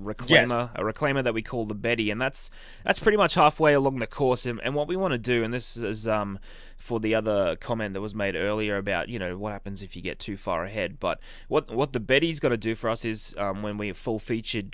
reclaimer that we call the Betty, and that's pretty much halfway along the course. And what we want to do, and this is for the other comment that was made earlier about what happens if you get too far ahead. But what the Betty's got to do for us is when we full featured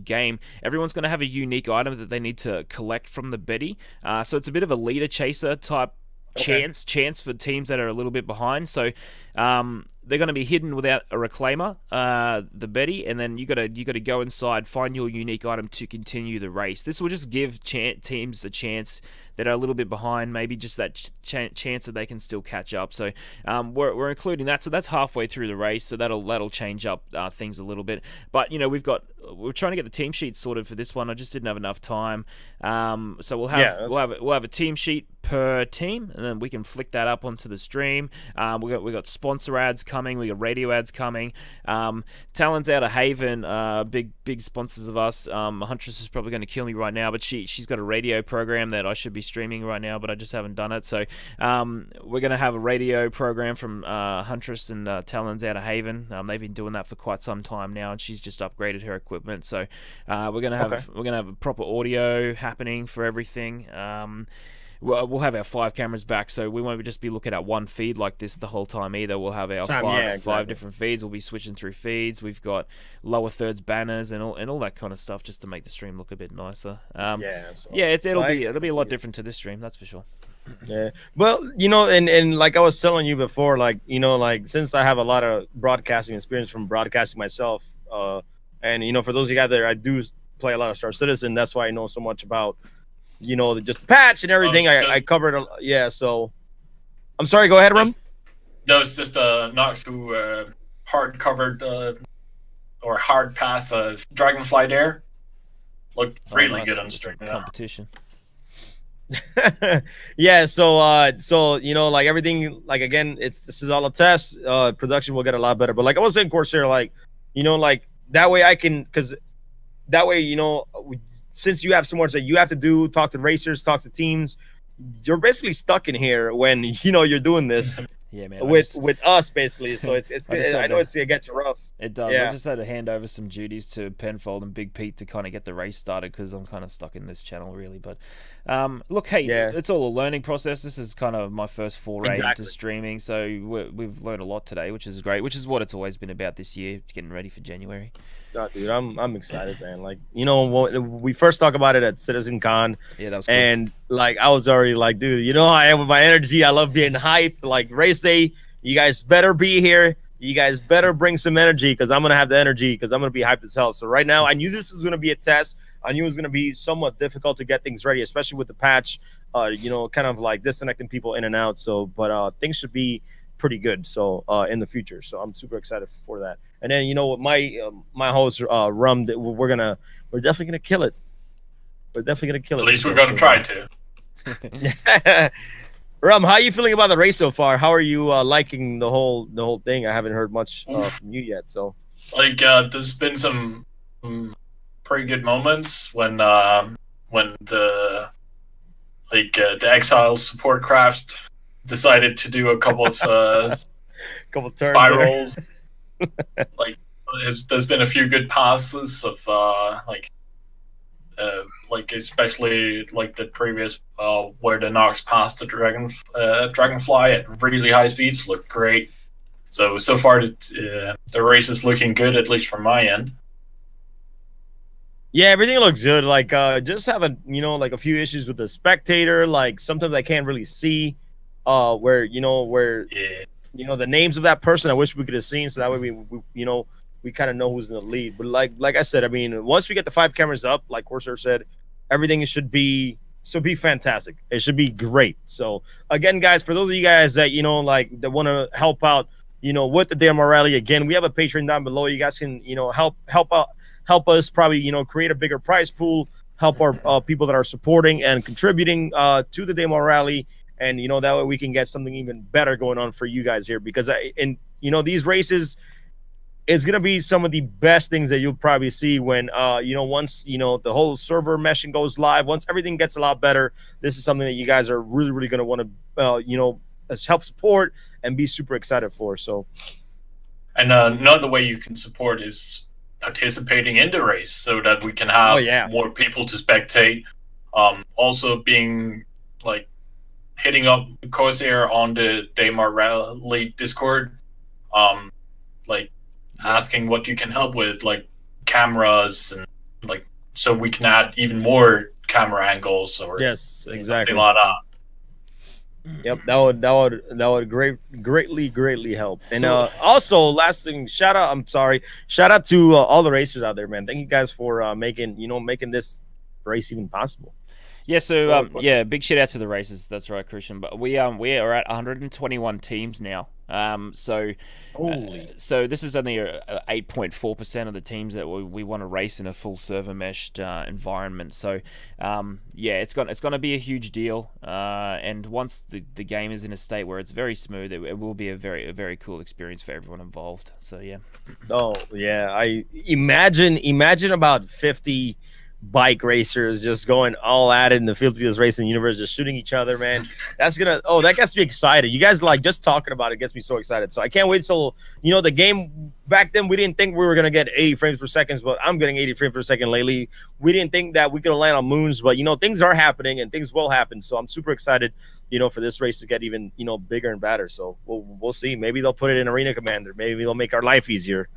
game, everyone's going to have a unique item that they need to collect from the Betty. So it's a bit of a leader chaser type chance for teams that are a little bit behind. So they're going to be hidden without a reclaimer, the Betty, and then you got to go inside, find your unique item to continue the race. This will just give teams a chance that are a little bit behind, maybe just that chance that they can still catch up. So we're including that. So that's halfway through the race. So that'll change up things a little bit. But we're trying to get the team sheet sorted for this one. I just didn't have enough time. So we'll have a team sheet per team, and then we can flick that up onto the stream. We got sponsor ads coming. We got radio ads coming. Talon's Outer Haven, big sponsors of us. Huntress is probably going to kill me right now, but she's got a radio program that I should be streaming right now, but I just haven't done it. So we're going to have a radio program from Huntress and Talon's Outer Haven. They've been doing that for quite some time now, and she's just upgraded her equipment. So we're going to have a proper audio happening for everything. We'll have our 5 cameras back, so we won't just be looking at one feed like this the whole time either. We'll have our five different feeds. We'll be switching through feeds. We've got lower thirds banners and all that kind of stuff just to make the stream look a bit nicer. It'll be a lot different to this stream, that's for sure. Yeah, well, and like I was telling you before, since I have a lot of broadcasting experience from broadcasting myself, and for those of you guys there, I do play a lot of Star Citizen. That's why I know so much about just the patch and everything. I covered so I'm sorry, go ahead, Rum. That was just Knox who hard covered or hard passed Dragonfly Dare. Looked really good on the stream. Competition. Yeah, so you know, like everything, like again, this is all a test. Production will get a lot better, but like I was saying, Corsair, like you know, like that way I can, because that way, you know, since you have so much that you have to do, talk to racers, talk to teams, you're basically stuck in here when you know you're doing this Yeah, man. with us basically. So it's I just I had know to- it gets rough. It does. Yeah. I just had to hand over some duties to Penfold and Big Pete to kind of get the race started because I'm kind of stuck in this channel really. But look, hey, Yeah. it's all a learning process. This is kind of my first foray Exactly. into streaming, so we've learned a lot today, which is great. Which is what it's always been about this year, getting ready for January. No, dude, I'm excited, man. Like, you know, when we first talked about it at Citizen Con, Yeah, that was cool. and like I was already like, dude, you know how I am with my energy. I love being hyped. Like race day, you guys better be here. You guys better bring some energy because I'm gonna have the energy because I'm gonna be hyped as hell. So right now, I knew this was gonna be a test. I knew it was gonna be somewhat difficult to get things ready, especially with the patch. You know, kind of like disconnecting people in and out. So, but things should be pretty good. So in the future. So I'm super excited for that. And then you know what, my host Rum, we're definitely gonna kill it. We're definitely gonna kill it. At least we're gonna try to. Rum, how are you feeling about the race so far? How are you liking the whole thing? I haven't heard much from you yet. So Like, there's been some pretty good moments when the the Exile support craft decided to do a couple of couple turns there. spirals. There's been a few good passes of like especially like the previous where the Nox passed the Dragonfly at really high speeds looked great. So far the race is looking good, at least from my end. Yeah, everything looks good. Like just have like a few issues with the spectator. Like sometimes I can't really see where Yeah. the names of that person. I wish we could have seen, so that way we kind of know who's in the lead. But like I said, I mean, once we get the 5 cameras up, like Corsair said, everything should be fantastic. It should be great. So again, guys, for those of you guys that that want to help out, with the demo rally, again, we have a Patreon down below. You guys can help us probably create a bigger prize pool, help our people that are supporting and contributing to the demo rally. And that way we can get something even better going on for you guys here, because these races is going to be some of the best things that you'll probably see when once the whole server meshing goes live. Once everything gets a lot better, this is something that you guys are really going to want to help support and be super excited for. So, and another way you can support is participating in the race so that we can have more people to spectate. Also being like hitting up Corsair on the Daymar Rally Discord, asking what you can help with, like cameras and so we can add even more camera angles or yes, exactly. something like that. Yep, that would greatly help. And also, last thing, shout out to all the racers out there, man. Thank you guys for making this race even possible. Yeah, so big shout out to the racers. That's right, Crucian. But we are at 121 teams now. So this is only 8.4% of the teams that we want to race in a full server meshed environment. So it's going to be a huge deal. And once the game is in a state where it's very smooth, it will be a very cool experience for everyone involved. So yeah. Oh yeah, I imagine about 50 bike racers just going all at it in the filthiest racing universe, just shooting each other, man. That gets me excited. You guys just talking about it gets me so excited. So I can't wait till the game. Back then we didn't think we were gonna get 80 frames per second, but I'm getting 80 frames per second lately. We didn't think that we could land on moons, but things are happening and things will happen. So I'm super excited for this race to get even bigger and better. So we'll see. Maybe they'll put it in Arena Commander. Maybe they'll make our life easier.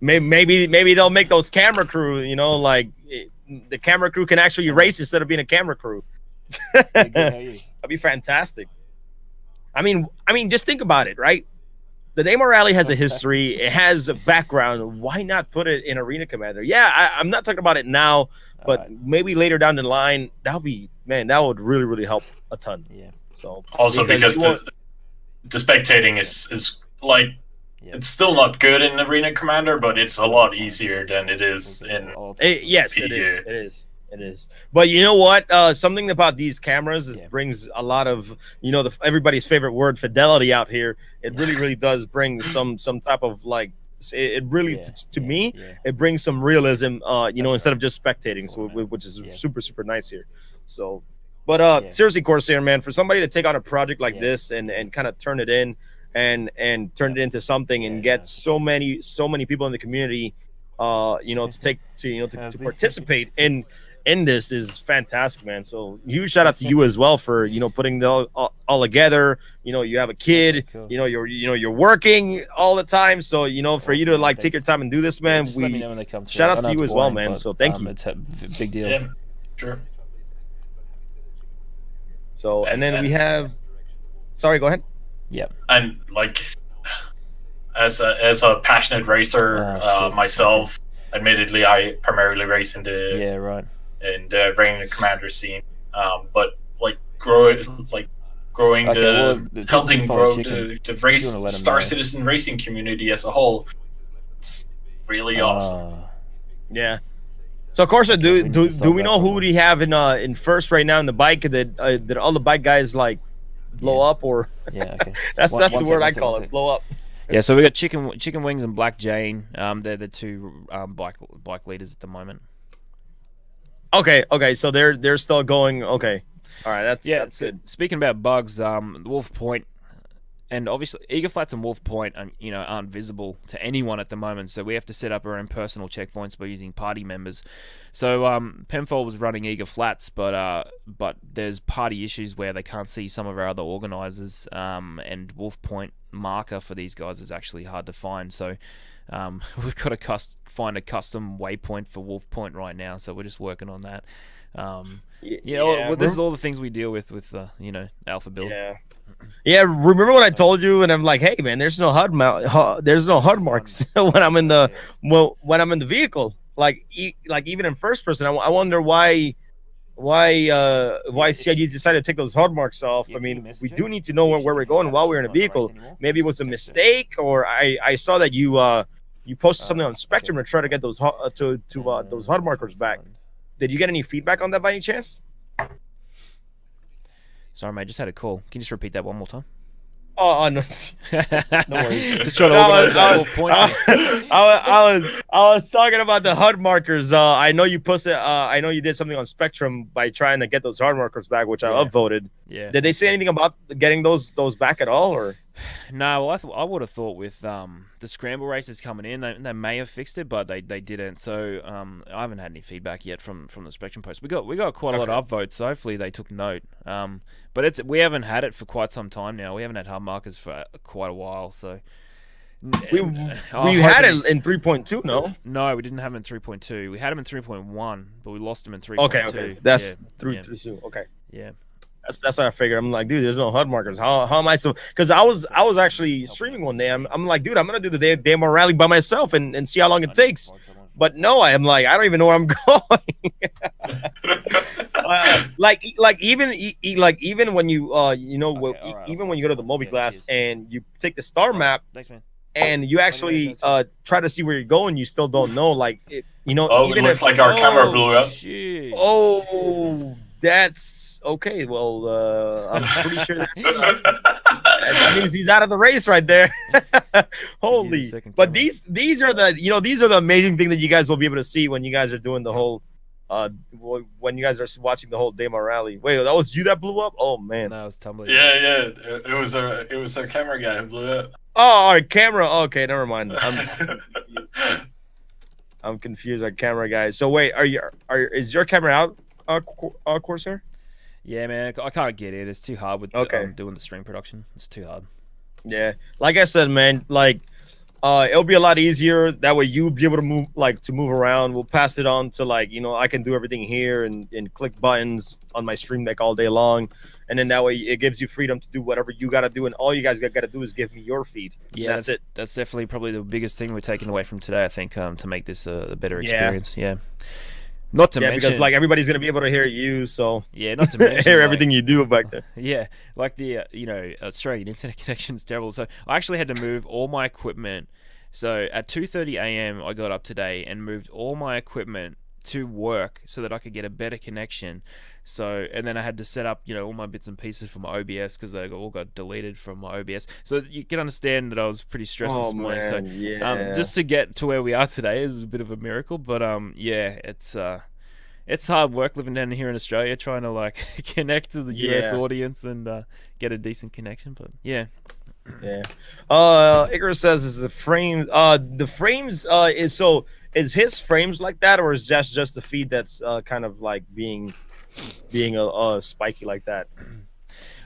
Maybe they'll make those camera crew, the camera crew can actually race instead of being a camera crew. That'd be fantastic. I mean, just think about it, right? The Daymar Rally has a history. It has a background. Why not put it in Arena Commander? Yeah, I'm not talking about it now, but maybe later down the line, that would really help a ton. Yeah. So also because the spectating is like, it's still not good in Arena Commander, but it's a lot easier than it is in yes, PU. it is. It is. But you know what? Something about these cameras is Yeah. brings a lot of, everybody's favorite word, fidelity out here. It really, really does bring some type of like, it really, Yeah, to yeah, me, yeah. it brings some realism, That's instead right. of just spectating, That's so what I meant. which is Yeah. super, super nice here. So, but Yeah. seriously, Corsair, man, for somebody to take on a project like Yeah. this and kind of turn it in and turn it into something and Yeah, get no, so many people in the community, to take to How's it? participate in this is fantastic, man. So huge shout out to you as well for putting the all together. You have a kid, Okay, cool. you're working all the time, so for you to Awesome, like take thanks. your time and do this, Yeah, man. just let me know when they come through. Shout I outs know to you it's as well, boring, man. but, So thank you. It's a big deal. Yeah, sure. So and then we have, sorry, go ahead. Yeah. And like, as a passionate racer Shit. myself, admittedly, I primarily race in the Yeah, right. Reign Commander scene. But like growing Okay, well, the helping people grow follow Chicken. the race You wanna let 'em Star know. Citizen racing community as a whole. It's really awesome. Yeah. So of course, Okay, we need to do solve we that know who problem. we have in first right now in the bike? Did all the bike guys like blow Yeah. up, or Yeah, okay. that's One the sec, word one I sec, call one it, sec. blow up. Yeah, so we got Chicken Wings and Black Jane. They're the two bike leaders at the moment. Okay, so they're still going. Okay, all right, that's So good. speaking about bugs, Wolf Point, and obviously Eager Flats and Wolf Point, aren't visible to anyone at the moment. So we have to set up our own personal checkpoints by using party members. So Penfold was running Eager Flats, but there's party issues where they can't see some of our other organisers. And Wolf Point marker for these guys is actually hard to find. So we've got to find a custom waypoint for Wolf Point right now. So we're just working on that. This is all the things we deal with Alpha Build. Yeah. Remember when I told you, and I'm like, hey man, there's no there's no HUD marks when I'm in the when I'm in the vehicle. Like even in first person, I wonder why CIGs decided to take those HUD marks off. Yeah, I can you mean, message we her? do need to know See if where she we're can going help while out. we're in a She's not vehicle. racing anymore. Maybe it Just was a text her. mistake, or I saw that you posted something on Spectrum to try to get those those HUD markers back. Did you get any feedback on that by any chance? Sorry, mate. Just had a call. Can you just repeat that one more time? Oh no. No worries. Just trying to organize that Wolf Point. I was talking about the HUD markers. I know you posted. I know you did something on Spectrum by trying to get those HUD markers back, which I upvoted. Yeah. Did they say anything about getting those back at all, or? No, well, I would have thought with the scramble races coming in, they may have fixed it, but they didn't. So I haven't had any feedback yet from the Spectrum post. We got quite a lot of upvotes, so hopefully they took note. But we haven't had it for quite some time now. We haven't had hard markers for quite a while. So we had it in 3.2, no? No, we didn't have it in 3.2. We had them in 3.1, but we lost them in 3.2. Okay, that's 3.2. Okay. Yeah. That's what I figured. I'm like, dude, there's no HUD markers. How am I so? Because I was actually streaming one day. I'm like, dude, I'm gonna do the demo rally by myself and see how long it takes. But no, I am like, I don't even know where I'm going. Even when you even when you go to the Mobiglass and you take the star map. Thanks, man. And you actually try to see where you're going, you still don't know. Like, Oh, even it looked like our camera blew up. Shit. Oh, that's okay. Well, I'm pretty sure that means he's out of the race right there. Holy! But these are the amazing thing that you guys will be able to see when you guys are doing the whole when you guys are watching the whole demo rally. Wait, that was you that blew up? Oh man! No, it was tumbling. Yeah. It was our camera guy who blew up. Oh, our camera. Okay, never mind. I'm confused. Our camera guy. So wait, is your camera out, Corsair? Yeah, man. I can't get it. It's too hard with doing the stream production. It's too hard. Yeah, like I said, man. Like, it'll be a lot easier. That way, you'll be able to move around. We'll pass it on to I can do everything here and click buttons on my stream deck all day long. And then that way it gives you freedom to do whatever you got to do. And all you guys got to do is give me your feed. Yeah, that's it. That's definitely probably the biggest thing we're taking away from today, I think, to make this a better experience. Yeah. Not to mention, because everybody's going to be able to hear you. So yeah, not to mention hear everything you do back there. Yeah. Like the, Australian internet connection is terrible. So I actually had to move all my equipment. So at 2:30 a.m. I got up today and moved all my equipment to work so that I could get a better connection. So, and then I had to set up, all my bits and pieces for my OBS because they all got deleted from my OBS. So you can understand that I was pretty stressed this morning. So, just to get to where we are today is a bit of a miracle. But yeah, it's hard work living down here in Australia, trying to like connect to the US audience and get a decent connection. But yeah. Yeah. Icarus says is the frames is his frames like that, or is just the feed that's kind of like being spiky like that?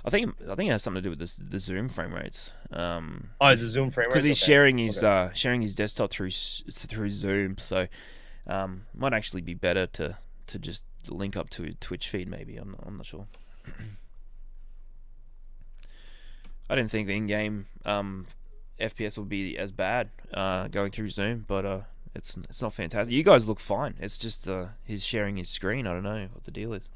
I think it has something to do with the Zoom frame rates. It's a Zoom frame rate because he's sharing his desktop through Zoom, so might actually be better to just link up to a Twitch feed. Maybe I'm not sure. I didn't think the in-game FPS would be as bad going through Zoom, but it's not fantastic. You guys look fine. It's just he's sharing his screen. I don't know what the deal is.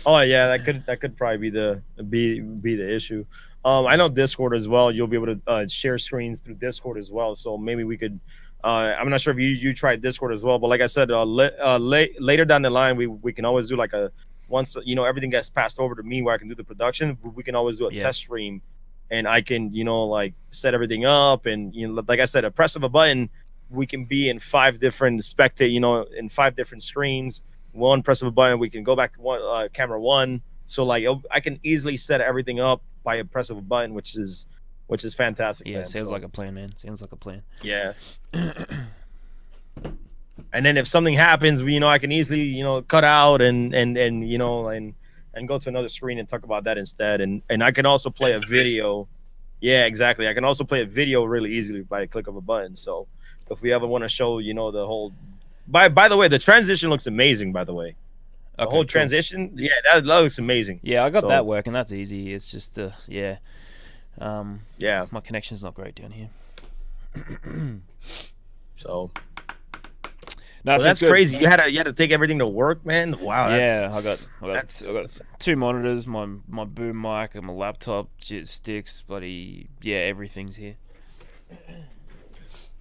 Oh yeah, that could probably be the issue. I know Discord as well. You'll be able to share screens through Discord as well. So maybe we could. I'm not sure if you tried Discord as well, but like I said, later down the line, we can always do like once everything gets passed over to me where I can do the production. We can always do a test stream. And I can, like set everything up, and like I said, a press of a button, we can be in 5 different in 5 different screens. One press of a button, we can go back to camera 1. So like I can easily set everything up by a press of a button, which is fantastic. Yeah, sounds like a plan, man. Sounds like a plan. Yeah. And then if something happens, I can easily cut out and go to another screen and talk about that instead. And I can also play a video. Yeah, exactly. I can also play a video really easily by a click of a button. So if we ever want to show, the whole. By the way, the transition looks amazing. By the way, the whole transition, yeah, that looks amazing. Yeah, I got that working. That's easy. It's just my connection's not great down here. So. No, that's crazy. You had to take everything to work, man. Wow. I got 2 monitors, my boom mic, and my laptop, sticks, everything's here.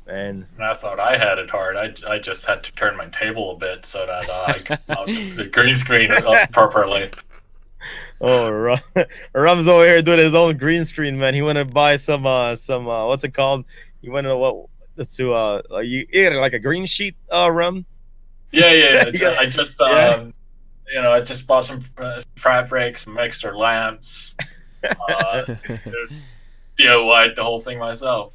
And I thought I had it hard. I just had to turn my table a bit so that I could mount the green screen up properly. Oh, Rum's over here doing his own green screen, man. He went to buy some what's it called? He went to what? You like a green sheet, Rum? Yeah. I just I just bought some fabric, some extra lamps. DIY the whole thing myself.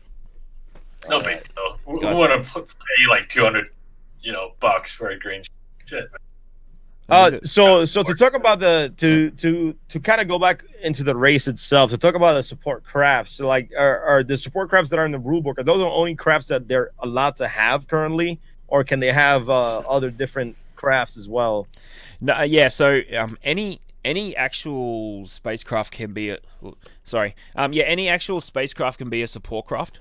No big deal. We want to pay like $200, bucks for a green shit. So to talk about to kind of go back into the race itself, to talk about the support crafts, so like are the support crafts that are in the rulebook, are those the only crafts that they're allowed to have currently, or can they have other different crafts as well? No, yeah. So any actual spacecraft can be any actual spacecraft can be a support craft.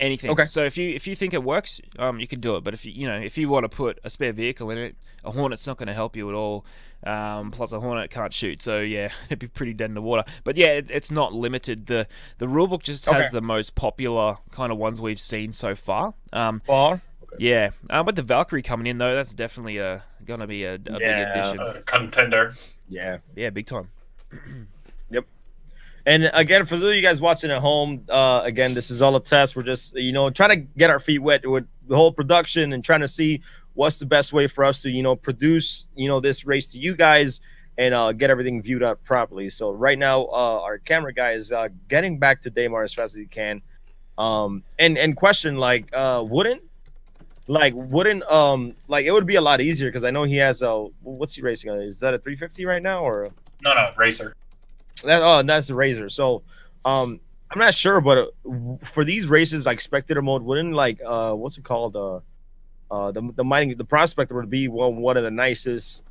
Anything. Okay. So if you think it works, you can do it. But if you want to put a spare vehicle in it, a Hornet's not going to help you at all. Plus a Hornet can't shoot, so yeah, it'd be pretty dead in the water. But yeah, it's not limited. The rulebook just has the most popular kind of ones we've seen so far. Okay. Yeah. With the Valkyrie coming in though, that's definitely going to be a big addition. Contender. Yeah. Yeah, big time. Yep. And again, for those of you guys watching at home, again, this is all a test. We're just, trying to get our feet wet with the whole production and trying to see what's the best way for us to, produce, this race to you guys and get everything viewed up properly. So right now, our camera guy is getting back to Daymar as fast as he can. And question, wouldn't it would be a lot easier because I know he has what's he racing on? Is that a 350 right now or? No, racer. That's a razor. So I'm not sure, but for these races like spectator mode, wouldn't what's it called, the mining, the prospector would be one of the nicest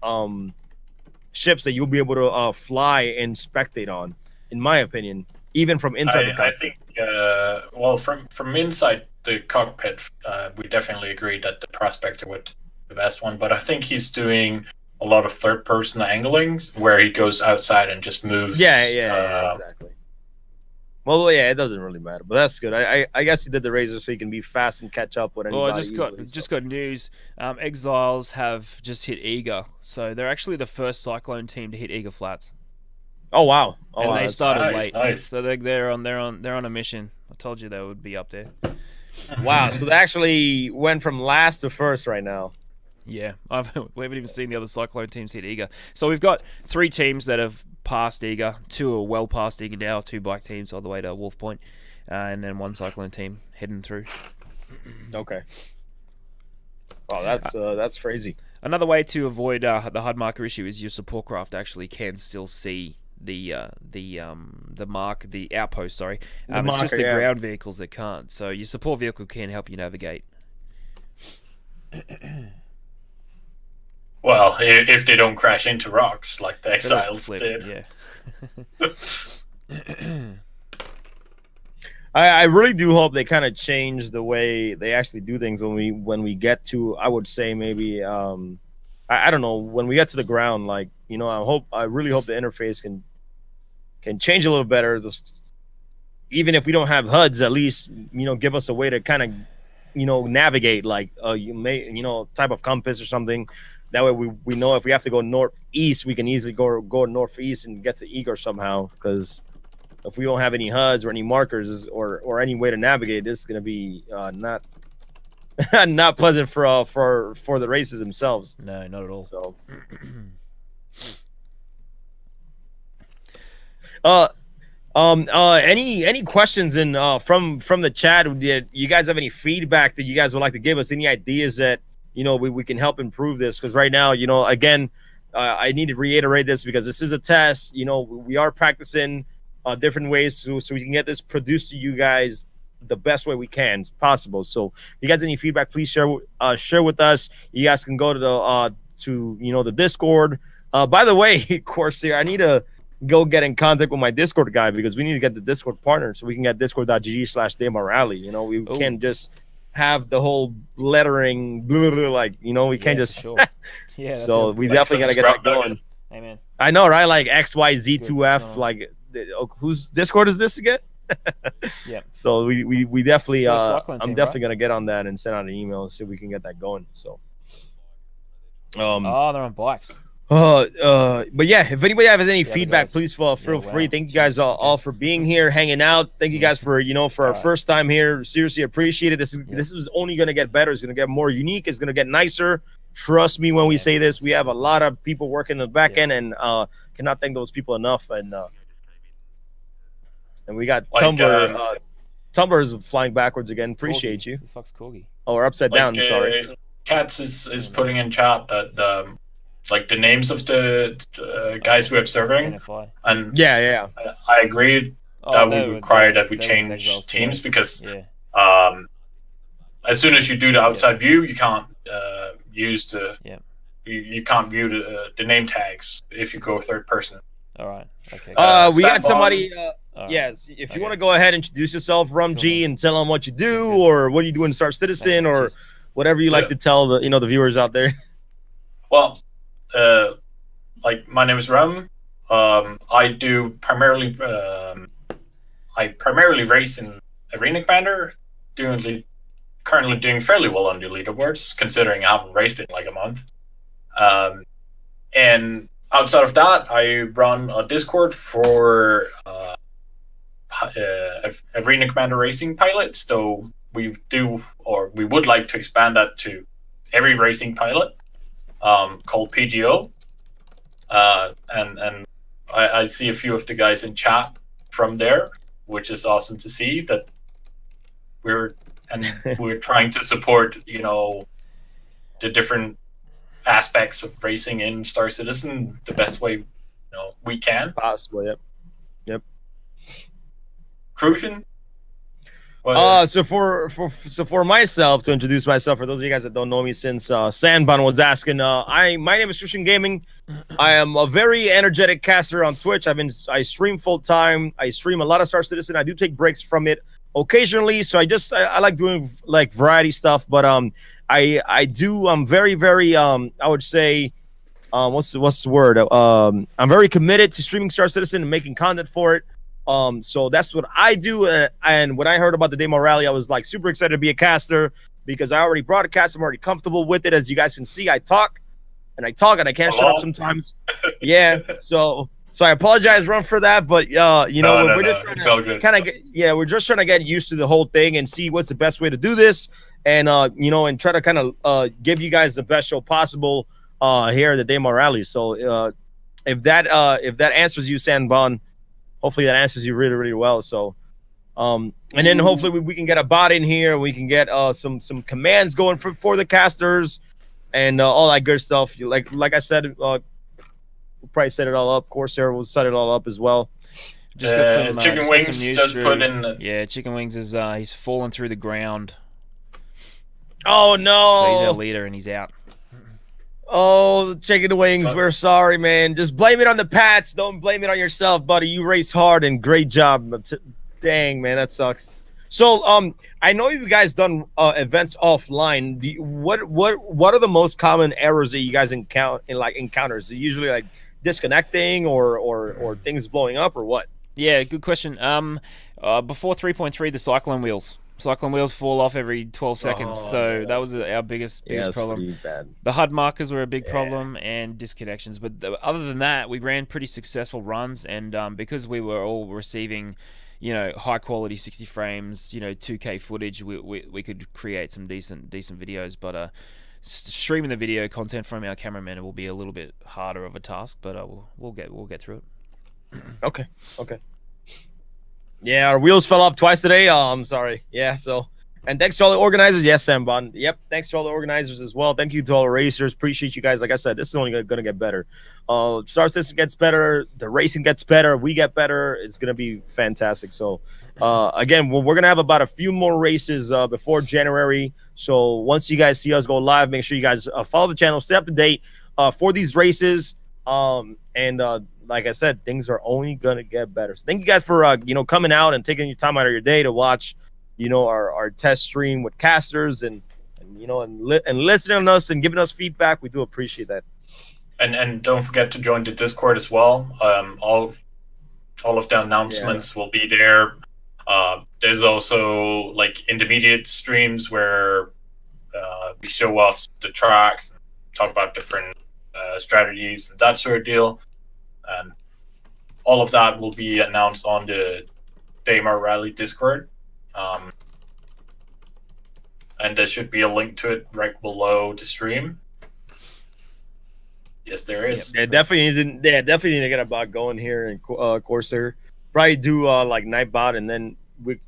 ships that you'll be able to fly and spectate on, in my opinion, even from inside the cockpit. I think from inside the cockpit, we definitely agree that the prospector would be the best one, but I think he's doing a lot of third-person anglings where he goes outside and just moves. Yeah, exactly. Well, yeah, it doesn't really matter, but that's good. I guess he did the razor so he can be fast and catch up with anybody. Well, I just got news. Exiles have just hit Eager, so they're actually the first Cyclone team to hit Eager Flats. Oh wow! Oh, And wow, they that's- started nice, late, nice. so they're on a mission. I told you they would be up there. Wow, so they actually went from last to first right now. Yeah, we haven't even seen the other Cyclone teams hit Eager. So we've got 3 teams that have passed Eager. 2 are well past Eager now. 2 black teams all the way to Wolf Point, and then 1 Cyclone team heading through. Okay. Oh, that's crazy. Another way to avoid the HUD marker issue is your support craft actually can still see the mark, the outpost. Sorry, it's just the ground vehicles that can't. So your support vehicle can help you navigate. Well, if they don't crash into rocks like the Exiles Flip, did. Yeah. I really do hope they kind of change the way they actually do things when we get to, I would say maybe I don't know, when we get to the ground, like, you know, I really hope the interface can change a little better. Even if we don't have HUDs, at least, you know, give us a way to kind of, you know, navigate, like type of compass or something. That way we know if we have to go northeast, we can easily go northeast and get to Eager somehow. Because if we don't have any HUDs or any markers or any way to navigate, this is going to be not not pleasant for the races themselves. No, not at all. So, any questions in from the chat? Did you guys have any feedback that you guys would like to give us? Any ideas that, you know, we can help improve this? Because right now, you know, again, I need to reiterate this because this is a test. You know, we are practicing different ways so we can get this produced to you guys the best way we can possible. So if you guys have any feedback, please share with us. You guys can go to the Discord. By the way, Corsair, I need to go get in contact with my Discord guy because we need to get the Discord partner so we can get discord.gg/DayMorale. You know, we can't just have the whole lettering blah, blah, blah, like, you know, we can't just sure. Yeah, so we definitely gotta get that going. Amen. I know, right? Like XYZ2F, like whose Discord is this again? Yeah. So we definitely I'm definitely right? gonna get on that and send out an email so we can get that going. So They're on bikes. but yeah, if anybody has any feedback, guys. please feel free. Wow. Thank you guys all for being here, hanging out. Thank you guys for our first time here. Seriously appreciate it. This is only gonna get better. It's gonna get more unique. It's gonna get nicer. Trust me when we say this. We have a lot of people working in the back end, and cannot thank those people enough. And we got Tumblr. Tumblr is flying backwards again. Appreciate Corgi. you. Who the fuck's Corgi? Oh, we're upside down. Sorry. Katz is putting in chat that like the names of the guys we're observing, NFI. and Yeah. I agree that would require that we they were change Exiles teams too. because Yeah. as soon as you do the outside view, you can't use the you can't view the name tags if you go third person. All right. Okay. We got Sambon. somebody. All right. Yes, if you Okay. want to go ahead and introduce yourself, Rumg, and tell them what you do or what you do in Star Citizen or whatever you like to tell the viewers out there. Well, like my name is Rum. I do primarily race in Arena Commander, currently doing fairly well on the leaderboards, considering I haven't raced in like a month. And outside of that, I run a Discord for Arena Commander Racing pilots. So we would like to expand that to every racing pilot, called PGO. And I see a few of the guys in chat from there, which is awesome to see that we're trying to support, the different aspects of racing in Star Citizen the best way we can. Possible, yep. Crucian? So for myself, to introduce myself, for those of you guys that don't know me, since Sandban was asking, my name is Crucian Gaming. I am a very energetic caster on Twitch. I stream full time. I stream a lot of Star Citizen. I do take breaks from it occasionally, so I like doing like variety stuff. But I'm very, very I would say, what's the word? I'm very committed to streaming Star Citizen and making content for it. So that's what I do. And when I heard about the demo rally, I was like super excited to be a caster because I already broadcast. I'm already comfortable with it. As you guys can see, I talk and I can't shut up sometimes. Yeah. So I apologize, Run, for that. But we're just trying to kind of we're just trying to get used to the whole thing and see what's the best way to do this, and and try to kind of give you guys the best show possible here at the demo rally. So if that answers you, Sanbon, hopefully that answers you really, really well. So, and then hopefully we can get a bot in here. We can get some commands going for the casters and all that good stuff. Like I said, we'll probably set it all up. Corsair will set it all up as well. Just got some Chicken Wings just put in. Yeah, Chicken Wings is he's fallen through the ground. Oh no! So he's our leader and he's out. Oh, Chicken Wings, we're sorry, man. Just blame it on the Pats. Don't blame it on yourself, buddy. You raced hard and great job. Dang, man, that sucks. So, I know you guys done events offline. What are the most common errors that you guys encounter? Is it usually like disconnecting or things blowing up or what? Yeah, good question. Before 3.3, the cyclone wheels. Cyclone wheels fall off every 12 seconds, so that was our biggest problem. Pretty bad. The HUD markers were a big problem and disconnections, but other than that, we ran pretty successful runs, and because we were all receiving, high quality 60 frames, 2K footage, we could create some decent videos. But streaming the video content from our cameraman will be a little bit harder of a task, but we'll get through it. Okay. Yeah, our wheels fell off twice today. I'm sorry. Yeah, so. And thanks to all the organizers. Yes, Sam Bond. Yep, thanks to all the organizers as well. Thank you to all the racers. Appreciate you guys. Like I said, this is only going to get better. Star System gets better. The racing gets better. We get better. It's going to be fantastic. So, again, we're going to have about a few more races before January. So once you guys see us go live, make sure you guys follow the channel, stay up to date for these races. Like I said, things are only gonna get better. So thank you guys for coming out and taking your time out of your day to watch, our test stream with casters and listening to us and giving us feedback. We do appreciate that. And don't forget to join the Discord as well. All of the announcements will be there. There's also like intermediate streams where we show off the tracks, and talk about different strategies and that sort of deal. And all of that will be announced on the Demo Rally Discord. And there should be a link to it right below the stream. Yes, there is. Yeah, definitely need to get a bot going here in Corsair. Probably do like Nightbot, and then we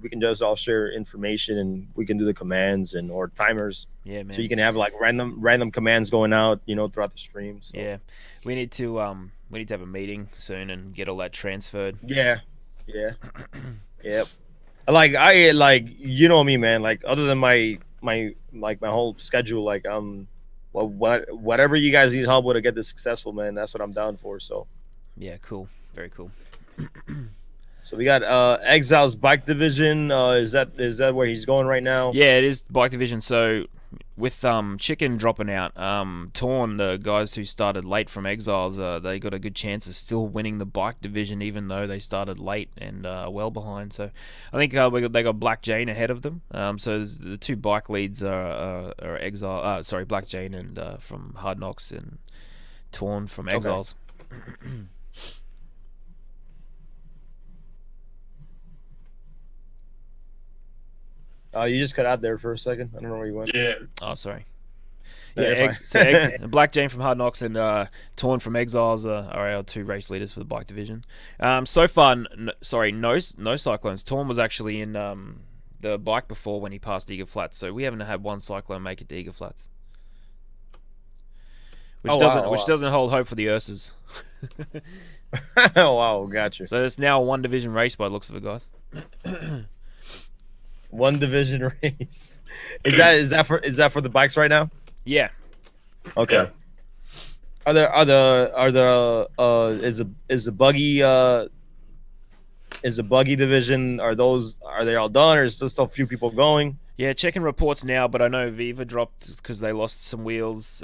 can just all share information and we can do the commands or timers. Yeah, man. So you can have like random commands going out, throughout the stream. So. Yeah, we need to have a meeting soon and get all that transferred. Yeah. Yep. I me, man. Like other than my whole schedule, like whatever you guys need help with to get this successful, man. That's what I'm down for. So. Yeah, cool. Very cool. So we got Exile's bike division. Is that where he's going right now? Yeah, it is bike division. So with Chicken dropping out, Torn, the guys who started late from Exiles, they got a good chance of still winning the bike division, even though they started late and well behind. So I think they got Black Jane ahead of them. So the two bike leads are Exile. Black Jane and from Hard Knocks, and Torn from Exiles. Okay. You just cut out there for a second. I don't know where you went. Yeah. Oh, sorry. Yeah, Black Jane from Hard Knocks and Torn from Exiles are our two race leaders for the bike division. So far, no Cyclones. Torn was actually in the bike before when he passed Eager Flats, so we haven't had one Cyclone make it to Eager Flats. Which doesn't hold hope for the Ursas. Oh, wow, gotcha. So it's now a one division race by the looks of it, guys. One division race. Is that for the bikes right now? Yeah. Okay. Yeah. Is the buggy division, are they all done, or is there still a few people going? Yeah, checking reports now, but I know Viva dropped because they lost some wheels.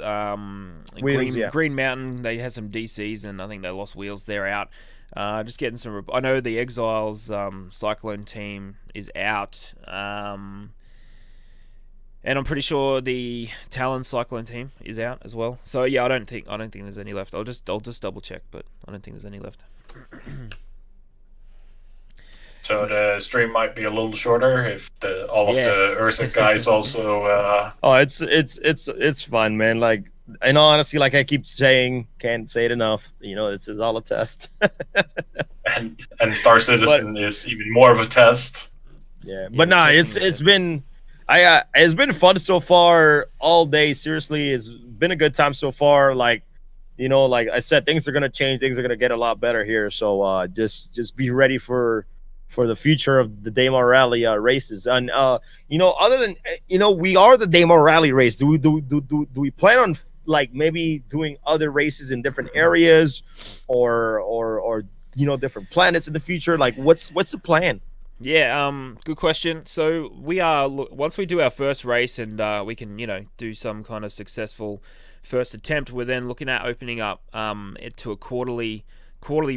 Green Mountain, they had some DCs, and I think they lost wheels. They're out. Just getting some. I know the Exiles Cyclone team is out, and I'm pretty sure the Talon Cyclone team is out as well. So yeah, I don't think there's any left. I'll just double check, but I don't think there's any left. So the stream might be a little shorter if all of the Ursa guys also. Oh, it's fun, man. Like, and honestly, like I keep saying, can't say it enough. This is all a test. and Star Citizen is even more of a test. Yeah, but it's been fun so far all day. Seriously, it's been a good time so far. Like, like I said, things are gonna change. Things are gonna get a lot better here. So just be ready for the future of the Daymar Rally races. And other than we are the Daymar Rally race. Do we plan on like maybe doing other races in different areas, or different planets in the future? Like, what's the plan? Yeah, good question. So we are once we do our first race and we can do some kind of successful first attempt, we're then looking at opening up it to a quarterly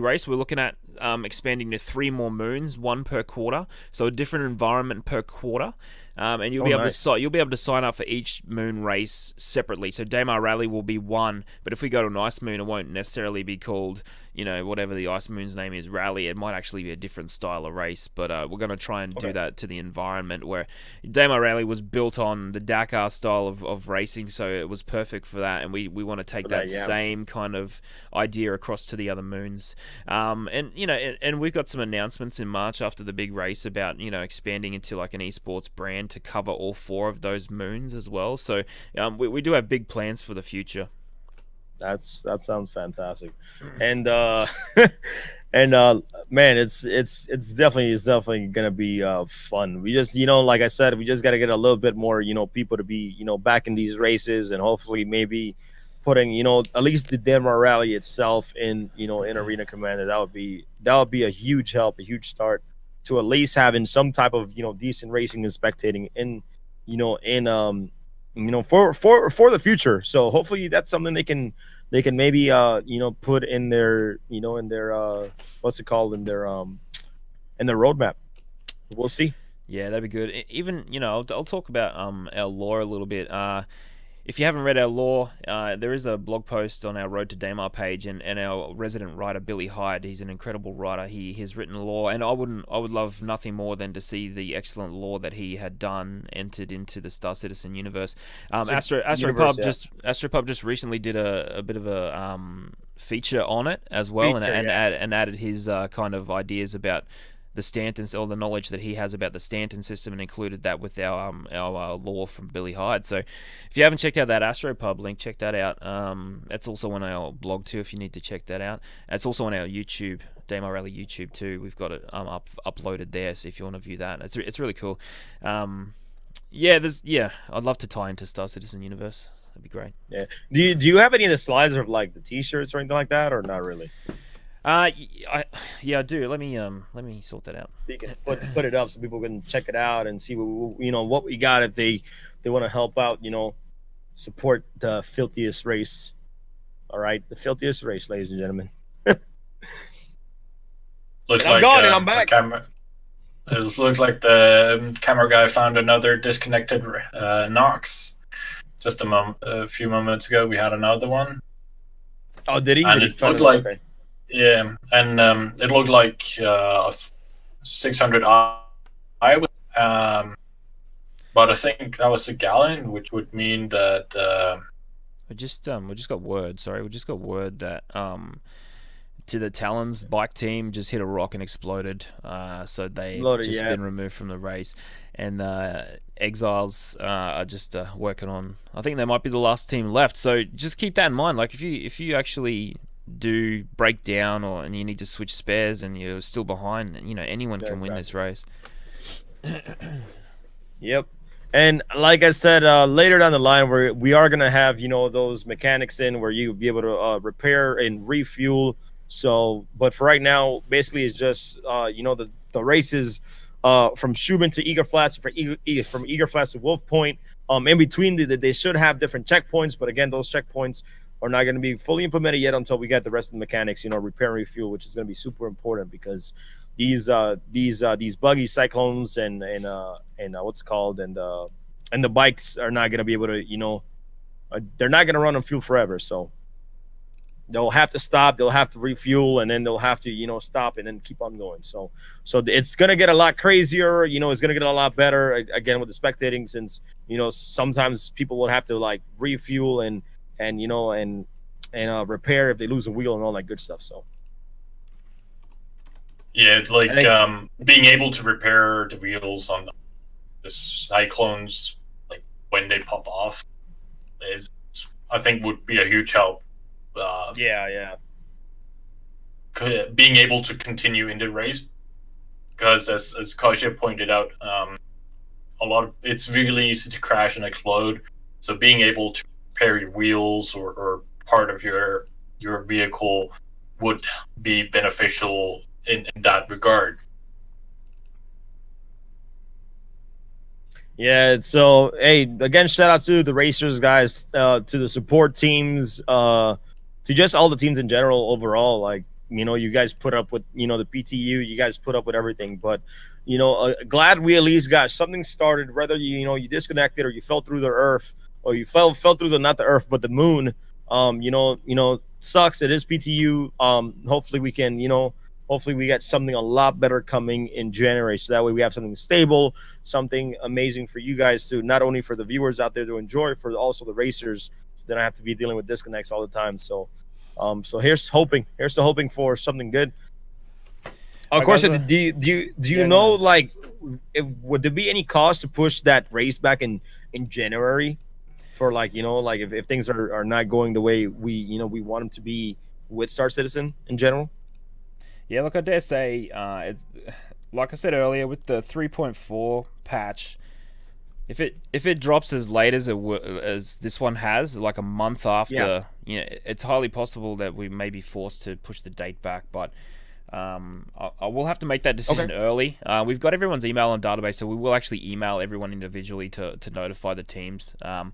race. We're looking at expanding to 3 more moons, 1 per quarter, so a different environment per quarter. And you'll be able to sign up for each moon race separately. So Daymar Rally will be 1, but if we go to an ice moon, it won't necessarily be called whatever the ice moon's name is, Rally. It might actually be a different style of race, but we're going to try and do that to the environment, where Daymar Rally was built on the Dakar style of racing, so it was perfect for that, and we want to take that same kind of idea across to the other moons. And we've got some announcements in March after the big race about expanding into like an esports brand to cover all 4 of those moons as well. So we do have big plans for the future. That sounds fantastic, and man, it's definitely gonna be fun. We just like I said, we just got to get a little bit more people to be back in these races, and hopefully maybe putting at least the Daymar Rally itself in in Arena Commander. That would be a huge help, a huge start to at least having some type of decent racing and spectating in for the future. So hopefully that's something they can maybe put in their in their what's it called, in their roadmap. We'll see. Yeah, that'd be good. Even I'll talk about our lore a little bit. If you haven't read our lore, there is a blog post on our Road to Daymar page, and our resident writer Billy Hyde, he's an incredible writer. He has written lore, and I would love nothing more than to see the excellent lore that he had done entered into the Star Citizen universe. Astropub just recently did a bit of a feature on it as well, and added his kind of ideas about the Stanton, all the knowledge that he has about the Stanton system, and included that with our lore from Billy Hyde. So if you haven't checked out that Astropub link, check that out. That's also on our blog too, if you need to check that out. It's also on our YouTube, Daymar Rally YouTube too. We've got it uploaded there, so if you want to view that, it's really cool. I'd love to tie into Star Citizen universe. That'd be great. Yeah. Do you have any of the slides of like the T-shirts or anything like that, or not really? I do. Let me sort that out. You can put it up so people can check it out and see what we got if they want to help out. Support the filthiest race. All right, the filthiest race, ladies and gentlemen. Looks I'm gone and I'm back. It looks like the camera guy found another disconnected Nox. Just a few moments ago, we had another one. Oh, did he? And it looked like. Okay. Yeah, and it looked like 600 I. But I think that was a gallon, which would mean that we just got word. Sorry, we just got word that to the Talon's bike team just hit a rock and exploded. So they've been removed from the race, and Exiles are just working on. I think they might be the last team left. So just keep that in mind. Like if you actually do break down and you need to switch spares and you're still behind, anyone can win this race. Yep. And like I said, later down the line, we are gonna have those mechanics in where you'll be able to repair and refuel. So, but for right now, basically, it's just the races from Schumann to Eager Flats, from Eager Flats to Wolf Point. In between, they should have different checkpoints, but again, those checkpoints are not going to be fully implemented yet until we get the rest of the mechanics, repair and refuel, which is going to be super important because these buggy cyclones and what's it called and the bikes are not going to be able to they're not going to run on fuel forever, so they'll have to stop, they'll have to refuel, and then they'll have to stop and then keep on going. So it's going to get a lot crazier, it's going to get a lot better again with the spectating, since sometimes people will have to like refuel and repair if they lose a wheel and all that good stuff. So yeah, like being able to repair the wheels on the cyclones, like when they pop off, is I think would be a huge help. Yeah. Being able to continue in the race, because as Kasia pointed out, it's really easy to crash and explode. So being able to repair your wheels or part of your vehicle would be beneficial in that regard. Yeah, so hey, again, shout out to the racers, guys, to the support teams, to just all the teams in general overall. Like, you guys put up with, the PTU, you guys put up with everything. But, glad we at least got something started, whether you disconnected or you fell through the earth, or you fell through not the earth, but the moon. Sucks. It is PTU. Hopefully we can, hopefully we get something a lot better coming in January. So that way we have something stable, something amazing for you guys to, not only for the viewers out there to enjoy, for also the racers. Then I have to be dealing with disconnects all the time. So, here's to hoping for something good. Of course, do you know, like, would there be any cost to push that race back in January for like, like if things are not going the way we want them to be with Star Citizen in general? Yeah, look, I dare say, like I said earlier, with the 3.4 patch, if it drops as late as as this one has, like a month after, it's highly possible that we may be forced to push the date back. But I will have to make that decision early. We've got everyone's email on database, so we will actually email everyone individually to notify the teams. And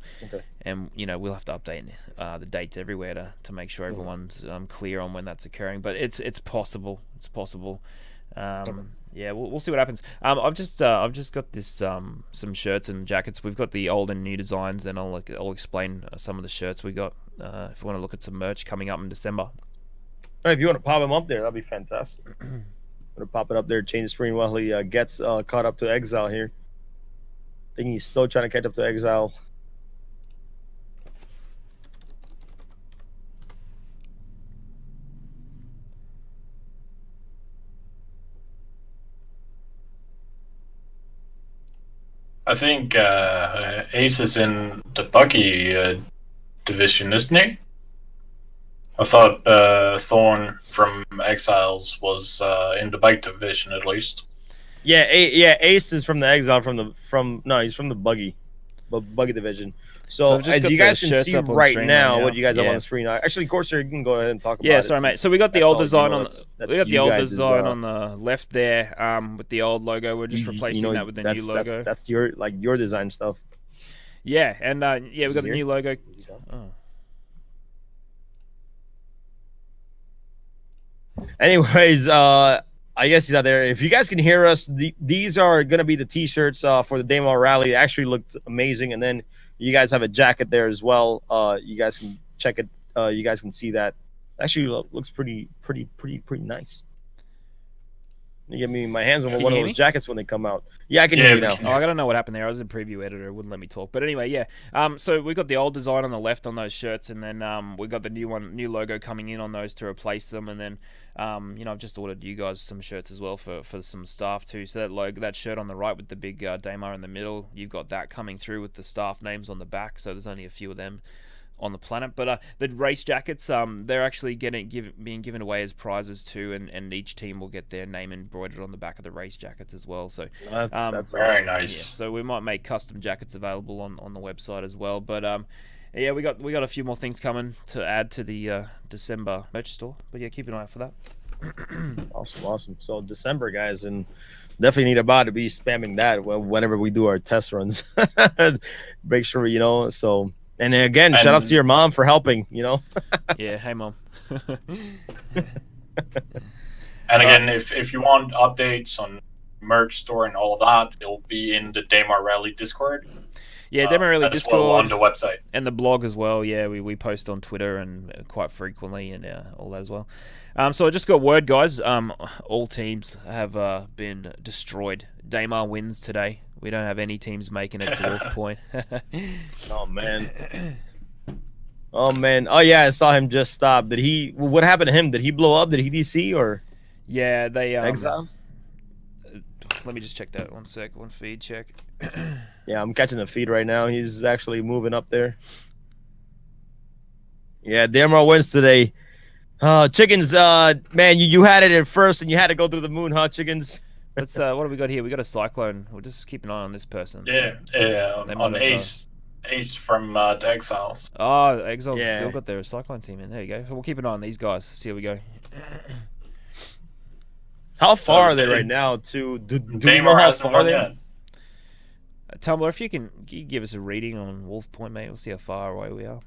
we'll have to update the dates everywhere to make sure everyone's clear on when that's occurring. But it's possible. It's possible. Yeah, we'll see what happens. I've just got this some shirts and jackets. We've got the old and new designs, and I'll explain some of the shirts we got. If you want to look at some merch coming up in December. If you want to pop him up there, that'd be fantastic. I'm gonna pop it up there, change the screen while he gets caught up to Exile here. I think he's still trying to catch up to Exile. I think Ace is in the buggy division, isn't he? I thought Thorn from Exiles was in the bike division at least. Yeah, Ace is from the Exile he's from the buggy division. So as you guys can see right now, what you guys have on the screen. Actually, Corsair, you can go ahead and talk about it. Yeah, sorry, mate. So we got the old design on the left there, with the old logo. We're just replacing that with the new logo. That's your design stuff. Yeah, and we got the new logo. Oh. Anyways, I guess he's out there. If you guys can hear us, these are going to be the T-shirts for the Daymar Rally. It actually looked amazing. And then you guys have a jacket there as well. You guys can check it. You guys can see that. Actually, looks pretty nice. You get me my hands on one of those jackets when they come out. Yeah, I can hear you now. Oh, I gotta know what happened there. I was in preview editor; it wouldn't let me talk. But anyway, yeah. So we got the old design on the left on those shirts, and then we got the new logo coming in on those to replace them. And then I've just ordered you guys some shirts as well for some staff too. So that shirt on the right with the big Daymar in the middle, you've got that coming through with the staff names on the back. So there's only a few of them on the planet, but the race jackets, they're actually being given away as prizes too, and each team will get their name embroidered on the back of the race jackets as well. So that's very awesome. nice. Yeah, so we might make custom jackets available on the website as well. But yeah, we got a few more things coming to add to the December merch store. But yeah, keep an eye out for that. Awesome. So December, guys, and definitely need about to be spamming that whenever we do our test runs. Make sure so. And again, shout out to your mom for helping. Yeah, hey mom. And again, if you want updates on merch store and all of that, it'll be in the Daymar Rally Discord. Yeah, Daymar Rally as Discord well on the website and the blog as well. Yeah, we post on Twitter and quite frequently and all that as well. So I just got word, guys. All teams have been destroyed. Daymar wins today. We don't have any teams making it to Wolf Point. Oh man. Oh man. Oh yeah, I saw him just stop. Did he? What happened to him? Did he blow up? Did he DC or? Yeah, they Exiles. Let me just check that 1 sec. One feed check. Yeah, I'm catching the feed right now. He's actually moving up there. Yeah, Daymar wins today. Chickens, man, you had it at first and you had to go through the moon, huh, Chickens? Let's what have we got here? We got a Cyclone. We'll just keep an eye on this person. Yeah, on Ace from the Exiles. Oh, Exiles still got their Cyclone team in. There you go. So we'll keep an eye on these guys. See how we go. How far are they right now? Do you know how far they are? Tumblr, if you can give us a reading on Wolf Point, mate, we'll see how far away we are.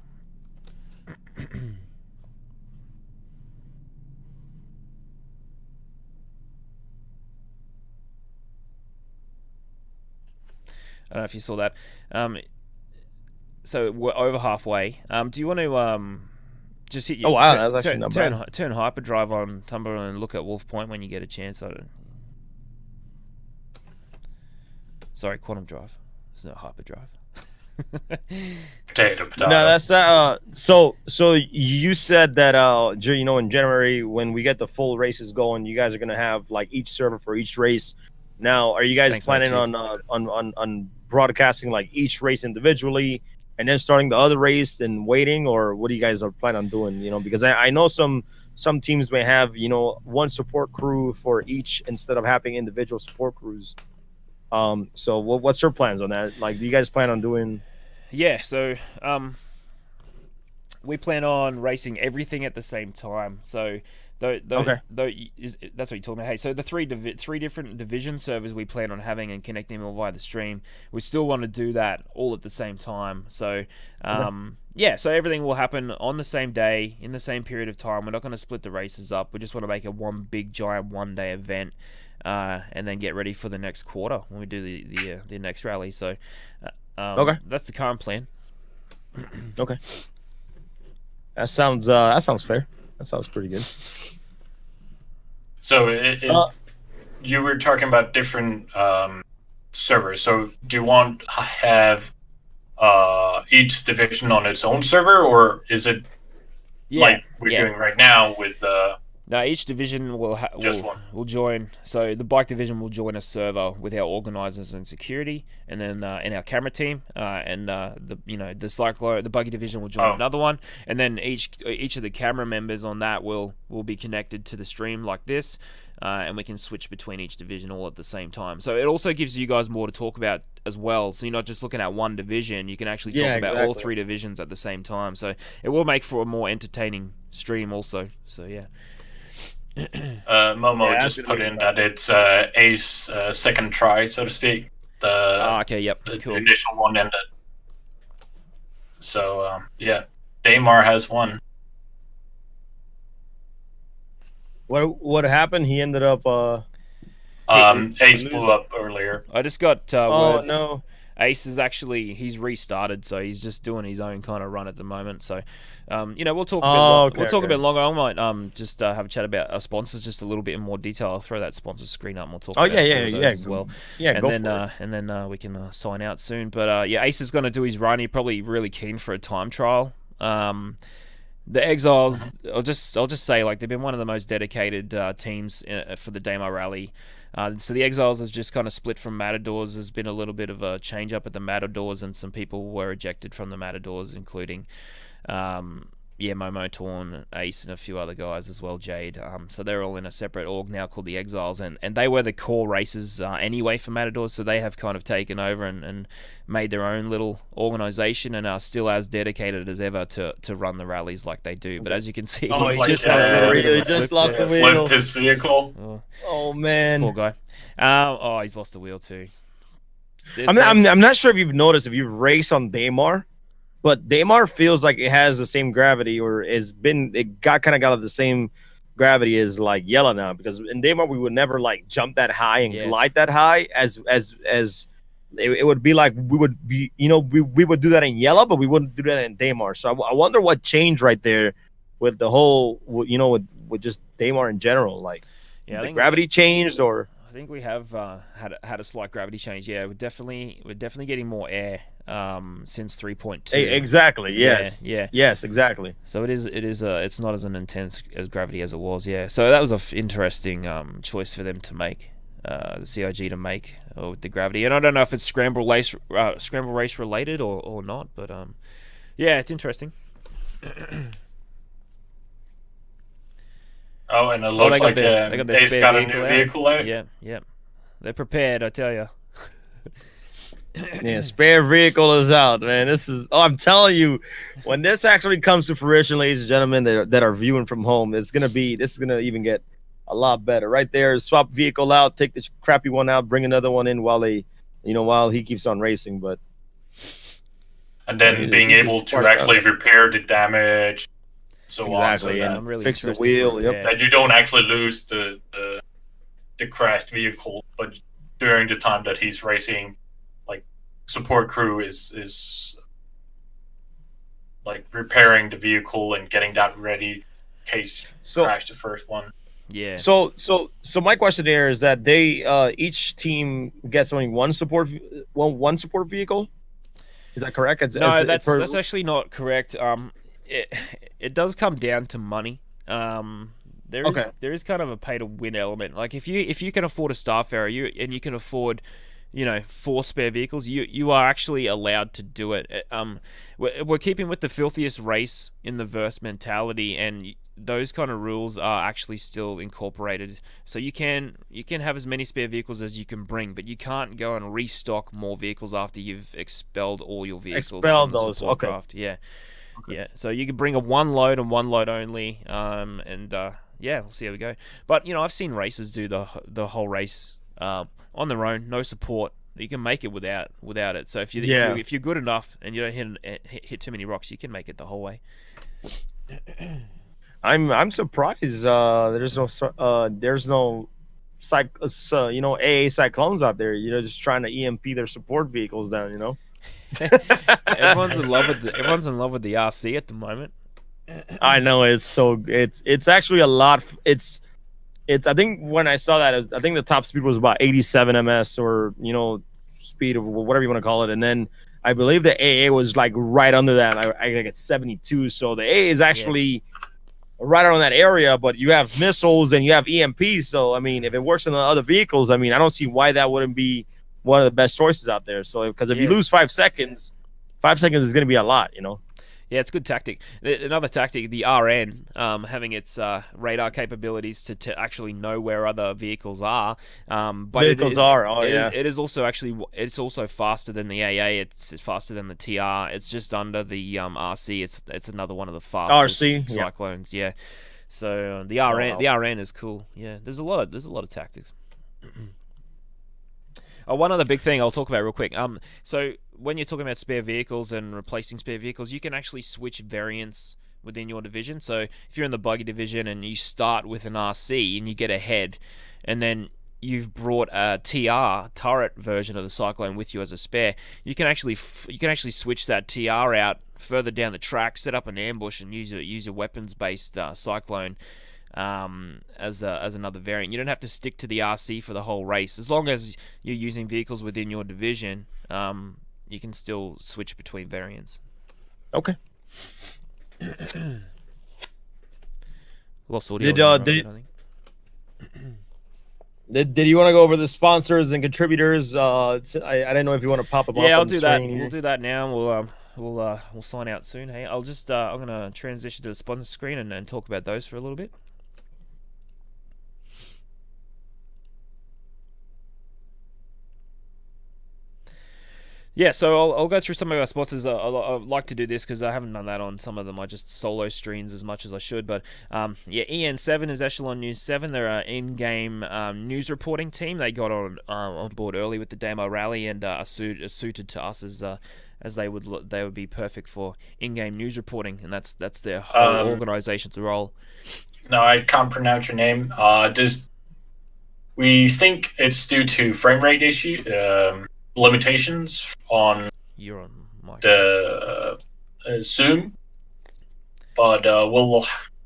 I don't know if you saw that. So we're over halfway. Do you want to just hit your turn hyperdrive on Tumblr and look at Wolf Point when you get a chance? Sorry, quantum drive. It's not hyperdrive. Potato. No, that's so you said that in January when we get the full races going, you guys are gonna have like each server for each race. Now, are you guys planning on broadcasting like each race individually and then starting the other race and waiting, or what do you guys are planning on doing? Because I know some teams may have one support crew for each instead of having individual support crews. So what's your plans on that? Like, do you guys plan on doing? Yeah, so we plan on racing everything at the same time. So that's what you told me. Hey, so the three different division servers we plan on having and connecting them all via the stream, we still want to do that all at the same time. So yeah, so everything will happen on the same day in the same period of time. We're not going to split the races up. We just want to make it one big giant 1-day event. And then get ready for the next quarter when we do the next rally. So, that's the current plan. Okay, that sounds fair. That sounds pretty good. So, you were talking about different servers. So, do you want to have each division on its own server, or is it like we're doing right now with? No, each division will join. So the bike division will join a server with our organizers and security, and then in our camera team, and the cyclo, the buggy division will join another one, and then each of the camera members on that will be connected to the stream like this, and we can switch between each division all at the same time. So it also gives you guys more to talk about as well. So you're not just looking at one division; you can actually talk about all three divisions at the same time. So it will make for a more entertaining stream also. So yeah. Momo just put in that it's Ace second try, so to speak. The initial one ended. So yeah, Daymar has won. What happened? He ended up. Ace blew up earlier. I just got. Word. No. Ace is he's restarted, so he's just doing his own kind of run at the moment. So, we'll talk a bit longer. I might just have a chat about our sponsors just a little bit in more detail. I'll throw that sponsor screen up and we'll talk about those as well. Yeah, and then we can sign out soon. But Ace is going to do his run. He's probably really keen for a time trial. The Exiles, I'll just say, like, they've been one of the most dedicated teams for the Daymar Rally. So the Exiles has just kind of split from Matadors. There's been a little bit of a change up at the Matadors, and some people were ejected from the Matadors, including Momo, Torn, Ace, and a few other guys as well, Jade. So they're all in a separate org now called the Exiles, and they were the core racers anyway for Matadors, so they have kind of taken over and made their own little organization and are still as dedicated as ever to run the rallies like they do. But as you can see, he's just lost the wheel. Flipped his vehicle. Oh man, poor guy. He's lost the wheel too. I'm not sure if you've noticed, if you race on Daymar, but Daymar feels like it has the same gravity, or it got the same gravity as like Yellow now, because in Daymar we would never like jump that high and glide that high as it would be like we would be, we would do that in Yellow, but we wouldn't do that in Daymar. So I wonder what changed right there with the whole, with just Daymar in general, like the gravity changed, or I think we have had a slight gravity change. Yeah, we're definitely getting more air since 3.2. Exactly. Yes. Yeah. Yes. Exactly. So it's not as an intense as gravity as it was. Yeah. So that was a interesting choice for them to make, the CIG to make with the gravity. And I don't know if it's scramble race related or not, but yeah, it's interesting. Oh, and it looks like Ace got a new vehicle out. Yeah. They're prepared, I tell you. Yeah, spare vehicle is out, man. I'm telling you, when this actually comes to fruition, ladies and gentlemen, that are viewing from home, this is gonna even get a lot better. Right there, swap vehicle out, take the crappy one out, bring another one in while he keeps on racing. But and then being able to actually repair the damage, so on, so that I'm really fix the wheel. That you don't actually lose the crashed vehicle, but during the time that he's racing, like support crew is like repairing the vehicle and getting that ready in case crash the first one. Yeah. So my question there is that they each team gets only one support vehicle. Is that correct? That's actually not correct. It does come down to money. There is kind of a pay to win element. Like if you can afford a Starfarer, and you can afford, 4 spare vehicles, you are actually allowed to do it. We're keeping with the filthiest race in the verse mentality, and those kind of rules are actually still incorporated. So you can have as many spare vehicles as you can bring, but you can't go and restock more vehicles after you've expelled all your vehicles. Expelled those, okay. Craft. Yeah. Okay. Yeah. So you can bring a one load and one load only, yeah, we'll see how we go. But I've seen racers do the whole race on their own, no support. You can make it without it. So if you're good enough and you don't hit too many rocks, you can make it the whole way. I'm surprised there's no AA Cyclones out there, just trying to EMP their support vehicles down, Everyone's in love with the RC at the moment. I know, it's actually a lot. It's I think when I saw that, I think the top speed was about 87 ms, or speed of whatever you want to call it, and then I believe the AA was like right under that. I think it's 72. So the AA is actually right around that area, but you have missiles and you have EMPs. So I mean, if it works on the other vehicles, I mean, I don't see why that wouldn't be one of the best choices out there. So because if you lose 5 seconds, 5 seconds is going to be a lot, Yeah, it's a good tactic. Another tactic, the RN, having its radar capabilities to actually know where other vehicles are. But it is also it's also faster than the AA. It's faster than the TR. It's just under the RC. It's another one of the fastest Cyclones. Yeah. So the RN is cool. Yeah, there's a lot of tactics. One other big thing I'll talk about real quick. So when you're talking about spare vehicles and replacing spare vehicles, you can actually switch variants within your division. So if you're in the buggy division and you start with an RC and you get ahead, and then you've brought a TR turret version of the Cyclone with you as a spare, you can actually switch that TR out further down the track, set up an ambush, and use a weapons-based Cyclone as another variant. You don't have to stick to the RC for the whole race. As long as you're using vehicles within your division, you can still switch between variants. Okay. Lost audio. Did you want to go over the sponsors and contributors? I didn't know if you want to pop up. Yeah, I'll do that. We'll do that now. We'll sign out soon. Hey, I'll just I'm gonna transition to the sponsor screen and talk about those for a little bit. Yeah, so I'll go through some of our sponsors. I like to do this because I haven't done that on some of them. I just solo streams as much as I should. But yeah, EN7 is Echelon News 7. They're an in-game news reporting team. They got on board early with the Demo Rally and are suited to us as they would be perfect for in-game news reporting, and that's their whole organization's role. No, I can't pronounce your name. We think it's due to frame rate limitations on You're on mic. the Zoom, but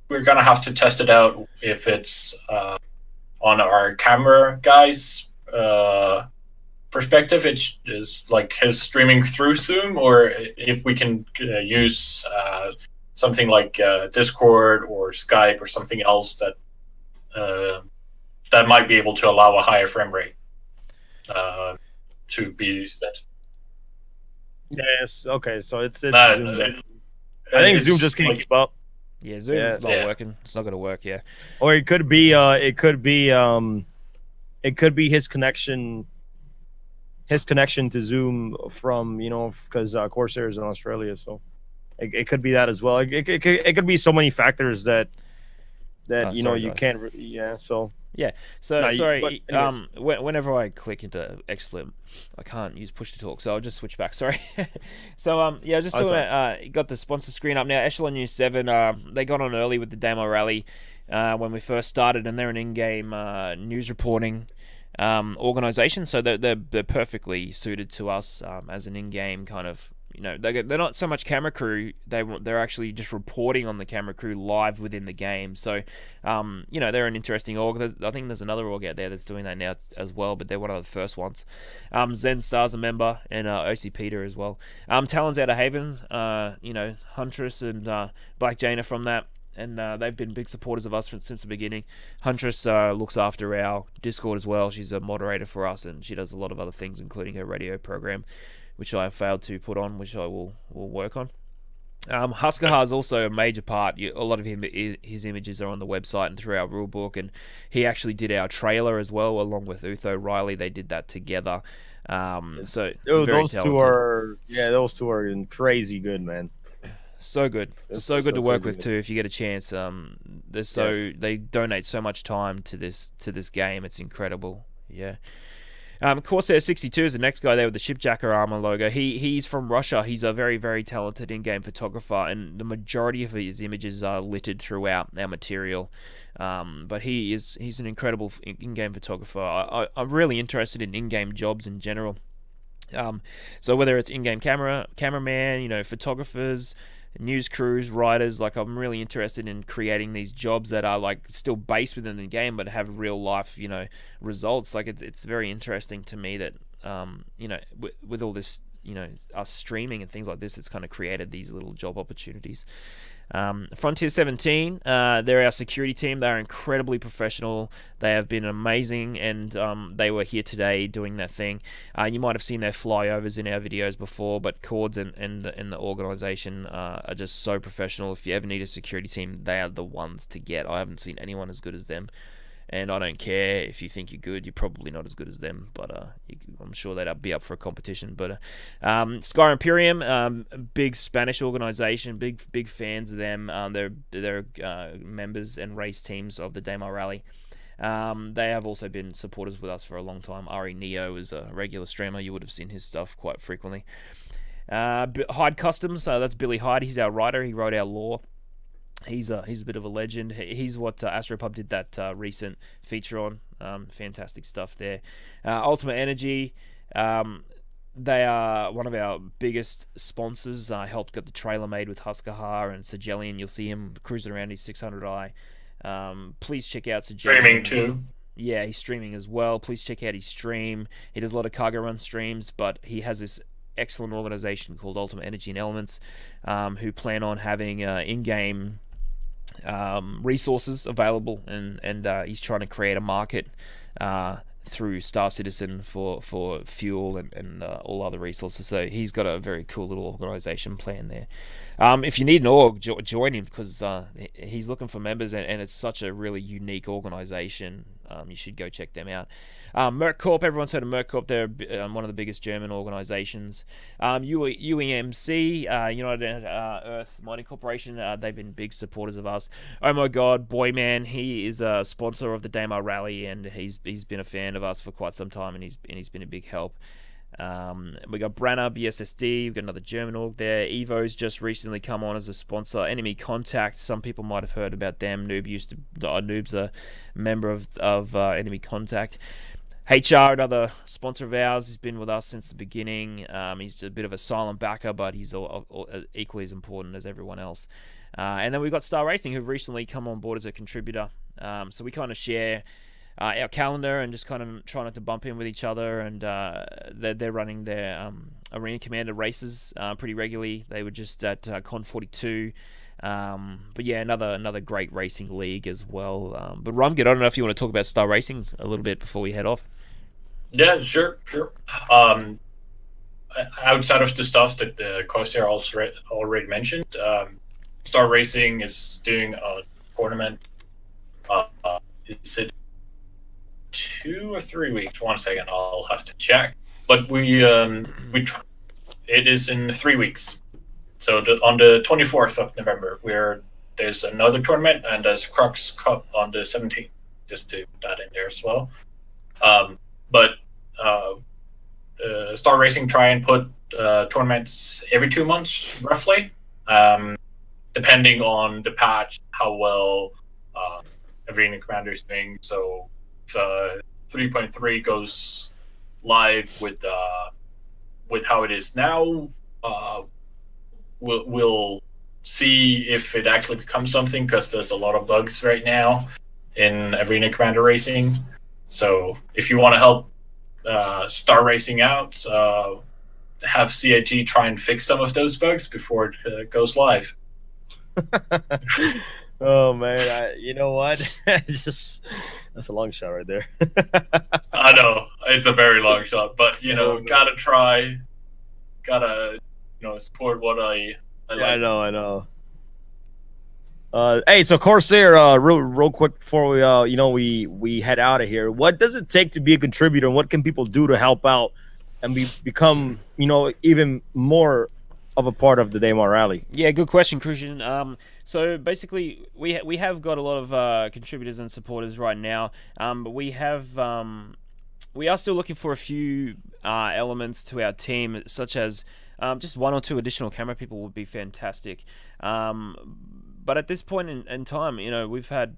we're gonna have to test it out if it's on our camera guy's perspective. It's like his streaming through Zoom, or if we can use something like Discord or Skype or something else that might be able to allow a higher frame rate to be set. Yes. Okay. So it's Zoom. I I think Zoom just can't keep up. Yeah, Zoom's not working. It's not going to work. Yeah. Or it could be his connection to Zoom from, because Corsair is in Australia, so it could be that as well. It could be so many factors that you can't. So. Yeah. So sorry. Anyways. Whenever I click into XSplit, I can't use push to talk, so I'll just switch back. Sorry. So yeah, just talking about got the sponsor screen up now. Echelon News 7. They got on early with the Demo Rally when we first started, and they're an in-game news reporting organization, so they're perfectly suited to us as an in-game kind of. They're not so much camera crew. They're actually just reporting on the camera crew live within the game. So, they're an interesting org. I think there's another org out there that's doing that now as well, but they're one of the first ones. Zen Star's a member, and OC Peter as well. Talon's out of Haven. Huntress and Black Jane are from that. And they've been big supporters of us since the beginning. Huntress looks after our Discord as well. She's a moderator for us, and she does a lot of other things, including her radio program, which I failed to put on, which I will work on. Huskahar is also a major part. A lot of his images are on the website and through our rulebook, and he actually did our trailer as well, along with Utho Riley. They did that together. So those two are crazy good, man. So good, so good to work with too. If you get a chance, they donate so much time to this game. It's incredible. Yeah. Corsair 62 is the next guy there with the Shipjacker armor logo. He's from Russia. He's a very, very talented in-game photographer, and the majority of his images are littered throughout our material. But he's an incredible in-game photographer. I'm really interested in in-game jobs in general. So whether it's in-game cameraman, photographers, news crews, writers, I'm really interested in creating these jobs that are still based within the game but have real life results. It's very interesting to me that with all this us streaming and things like this, it's kind of created these little job opportunities. Frontier 17, they're our security team. They're incredibly professional. They have been amazing, and they were here today doing their thing. You might have seen their flyovers in our videos before, but Cords and the organization are just so professional. If you ever need a security team, they are the ones to get. I haven't seen anyone as good as them. And I don't care if you think you're good, you're probably not as good as them, but I'm sure they'd be up for a competition. But Sky Imperium, big Spanish organization, big fans of them. They're members and race teams of the Demo Rally. They have also been supporters with us for a long time. Ari Neo is a regular streamer. You would have seen his stuff quite frequently. Hyde Customs, that's Billy Hyde. He's our writer. He wrote our lore. He's a bit of a legend. He's what Astropub did that recent feature on. Fantastic stuff there. Ultimate Energy, they are one of our biggest sponsors. Helped get the trailer made with Huskahar and Sigelian. You'll see him cruising around his 600i. Please check out Sigelian. Streaming too. Yeah, he's streaming as well. Please check out his stream. He does a lot of cargo run streams, but he has this excellent organization called Ultimate Energy and Elements, who plan on having in-game resources available, and he's trying to create a market through Star Citizen for fuel and all other resources. So he's got a very cool little organization plan there. If you need an org, join him, because he's looking for members, and it's such a really unique organization. you should go check them out. Merck Corp, everyone's heard of Merck Corp. They're one of the biggest German organizations. UEMC, United Earth Mining Corporation, they've been big supporters of us. Oh my God, Boyman, he is a sponsor of the Daymar Rally, and he's been a fan of us for quite some time, and he's been a big help. We got Branner, BSSD, we've got another German org there. Evo's just recently come on as a sponsor. Enemy Contact, some people might have heard about them. Noob's a member of Enemy Contact. HR, another sponsor of ours, has been with us since the beginning. He's a bit of a silent backer, but he's equally as important as everyone else. And then we've got Star Racing, who've recently come on board as a contributor. So we kind of share our calendar and just kind of try not to bump in with each other. And they're running their Arena Commander races pretty regularly. They were just at Con 42. But yeah, another great racing league as well. But Rumgit, I don't know if you want to talk about Star Racing a little bit before we head off. Yeah, sure. Outside of the stuff that Corsair already mentioned, Star Racing is doing a tournament. Is it 2 or 3 weeks? 1 second, I'll have to check. But it is in 3 weeks. So on the 24th of November, there's another tournament, and there's Crux Cup on the 17th. Just to put that in there as well. But Star Racing try and put tournaments every 2 months, roughly, depending on the patch, how well Arena Commander is doing. So if 3.3 goes live with how it is now, we'll see if it actually becomes something, because there's a lot of bugs right now in Arena Commander Racing. So if you want to help Star Racing out, have CIG try and fix some of those bugs before it goes live. Oh man, you know what? That's a long shot right there. I know it's a very long shot, but gotta try, support what I like. I know. Hey, so Corsair, real quick before we head out of here, what does it take to be a contributor, and what can people do to help out and become even more of a part of the Daymar Rally? Yeah, good question, Crucian. So basically, we have got a lot of contributors and supporters right now, but we are still looking for a few elements to our team, such as just 1 or 2 additional camera people would be fantastic. But at this point in time, we've had,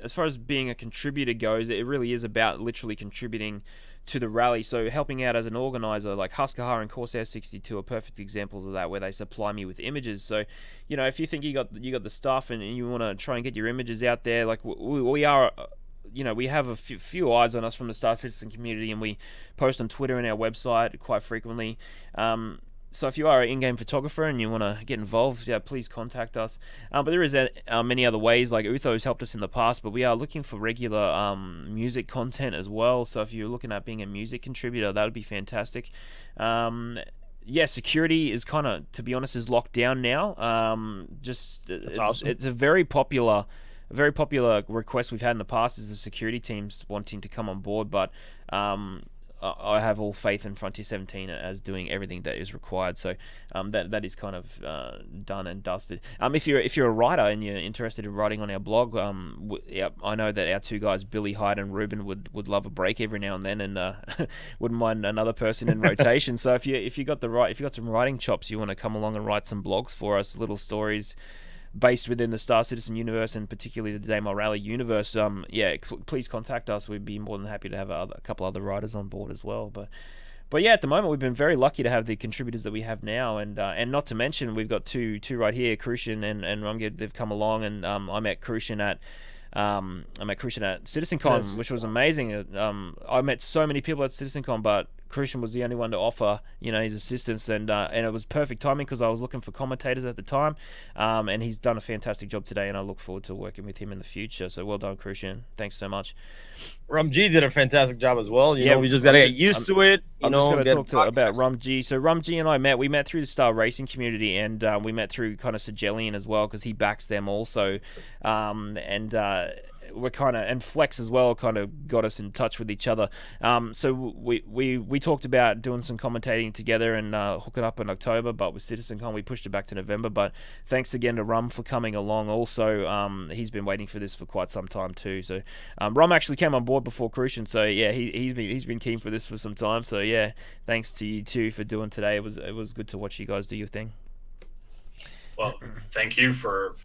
as far as being a contributor goes, it really is about literally contributing to the rally. So helping out as an organizer, like Huskahar and Corsair 62 are perfect examples of that, where they supply me with images. So, if you think you got the stuff and you want to try and get your images out there, like we are, we have a few eyes on us from the Star Citizen community, and we post on Twitter and our website quite frequently. So if you are an in-game photographer and you want to get involved, please contact us. But there is many other ways, like Utho's helped us in the past, but we are looking for regular music content as well. So if you're looking at being a music contributor, that would be fantastic. Security is kind of, to be honest, is locked down now. Awesome. It's a very popular request we've had in the past, is the security teams wanting to come on board, but I have all faith in Frontier 17 as doing everything that is required. So that is kind of done and dusted. If you're a writer and you're interested in writing on our blog, I know that our 2 guys, Billy Hyde and Ruben, would love a break every now and then, and wouldn't mind another person in rotation. So if you got some writing chops, you want to come along and write some blogs for us, little stories based within the Star Citizen universe, and particularly the Daymar Rally universe, please contact us. We'd be more than happy to have a couple other writers on board as well. But yeah, at the moment we've been very lucky to have the contributors that we have now, and not to mention we've got two right here, Crucian and Rumgid. They've come along, and I met Crucian at CitizenCon, which was amazing. I met so many people at CitizenCon, but Crucian was the only one to offer, his assistance, and it was perfect timing because I was looking for commentators at the time, and he's done a fantastic job today, and I look forward to working with him in the future. So well done, Crucian. Thanks so much. Rumg did a fantastic job as well. We just gotta get used to it. I'm just going to talk about Rumg. So Rumg and I we met through the Star Racing community, and we met through kind of Sigelian as well, because he backs them also, we're kind of, and Flex as well kind of got us in touch with each other. So we talked about doing some commentating together and hooking up in October, but with CitizenCon we pushed it back to November. But thanks again to Rum for coming along. Also, he's been waiting for this for quite some time too. So Rum actually came on board before Crucian. So yeah, he's been keen for this for some time. So yeah, thanks to you two for doing today. It was good to watch you guys do your thing. Well, thank you for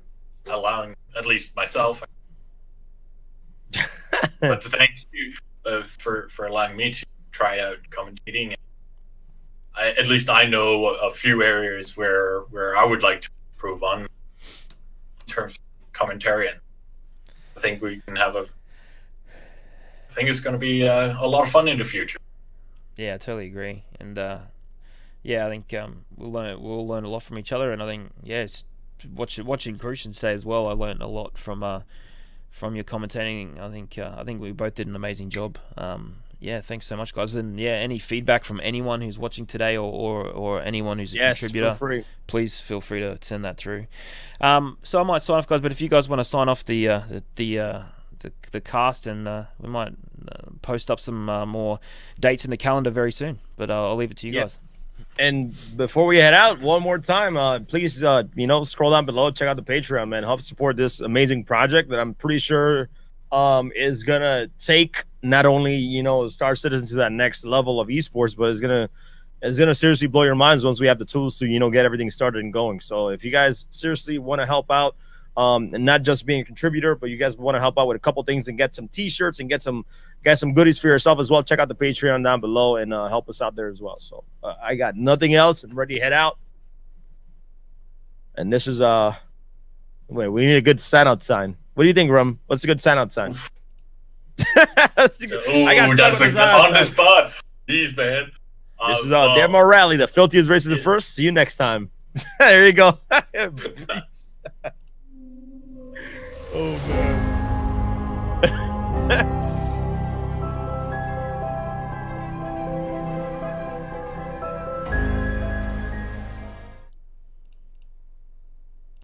allowing at least myself. But thank you for allowing me to try out commentating. At least I know a few areas where I would like to improve on in terms of commentary, and I think we can have I think it's going to be a lot of fun in the future. Yeah, I totally agree, and yeah, I think we'll learn a lot from each other, and I think it's watching Crucian today as well. I learned a lot from your commentating. I think we both did an amazing job. Yeah, thanks so much, guys. And yeah, any feedback from anyone who's watching today or anyone who's a contributor, please feel free to send that through. So I might sign off, guys. But if you guys want to sign off the cast, and we might post up some more dates in the calendar very soon. But I'll leave it to you guys. And before we head out, one more time, please, scroll down below, check out the Patreon, man. Help support this amazing project that I'm pretty sure is gonna take not only Star Citizen to that next level of esports, but is gonna seriously blow your minds once we have the tools to get everything started and going. So if you guys seriously want to help out, and not just being a contributor, but you guys want to help out with a couple things and get some t-shirts and get some goodies for yourself as well, check out the Patreon down below and help us out there as well. So I got nothing else. I'm ready to head out. And this is wait, we need a good sign out sign. What do you think, Rum? What's a good sign out sign? That's on the spot. Jeez, man. This is Demo Rally, the filthiest races of first. See you next time. There you go. Oh man.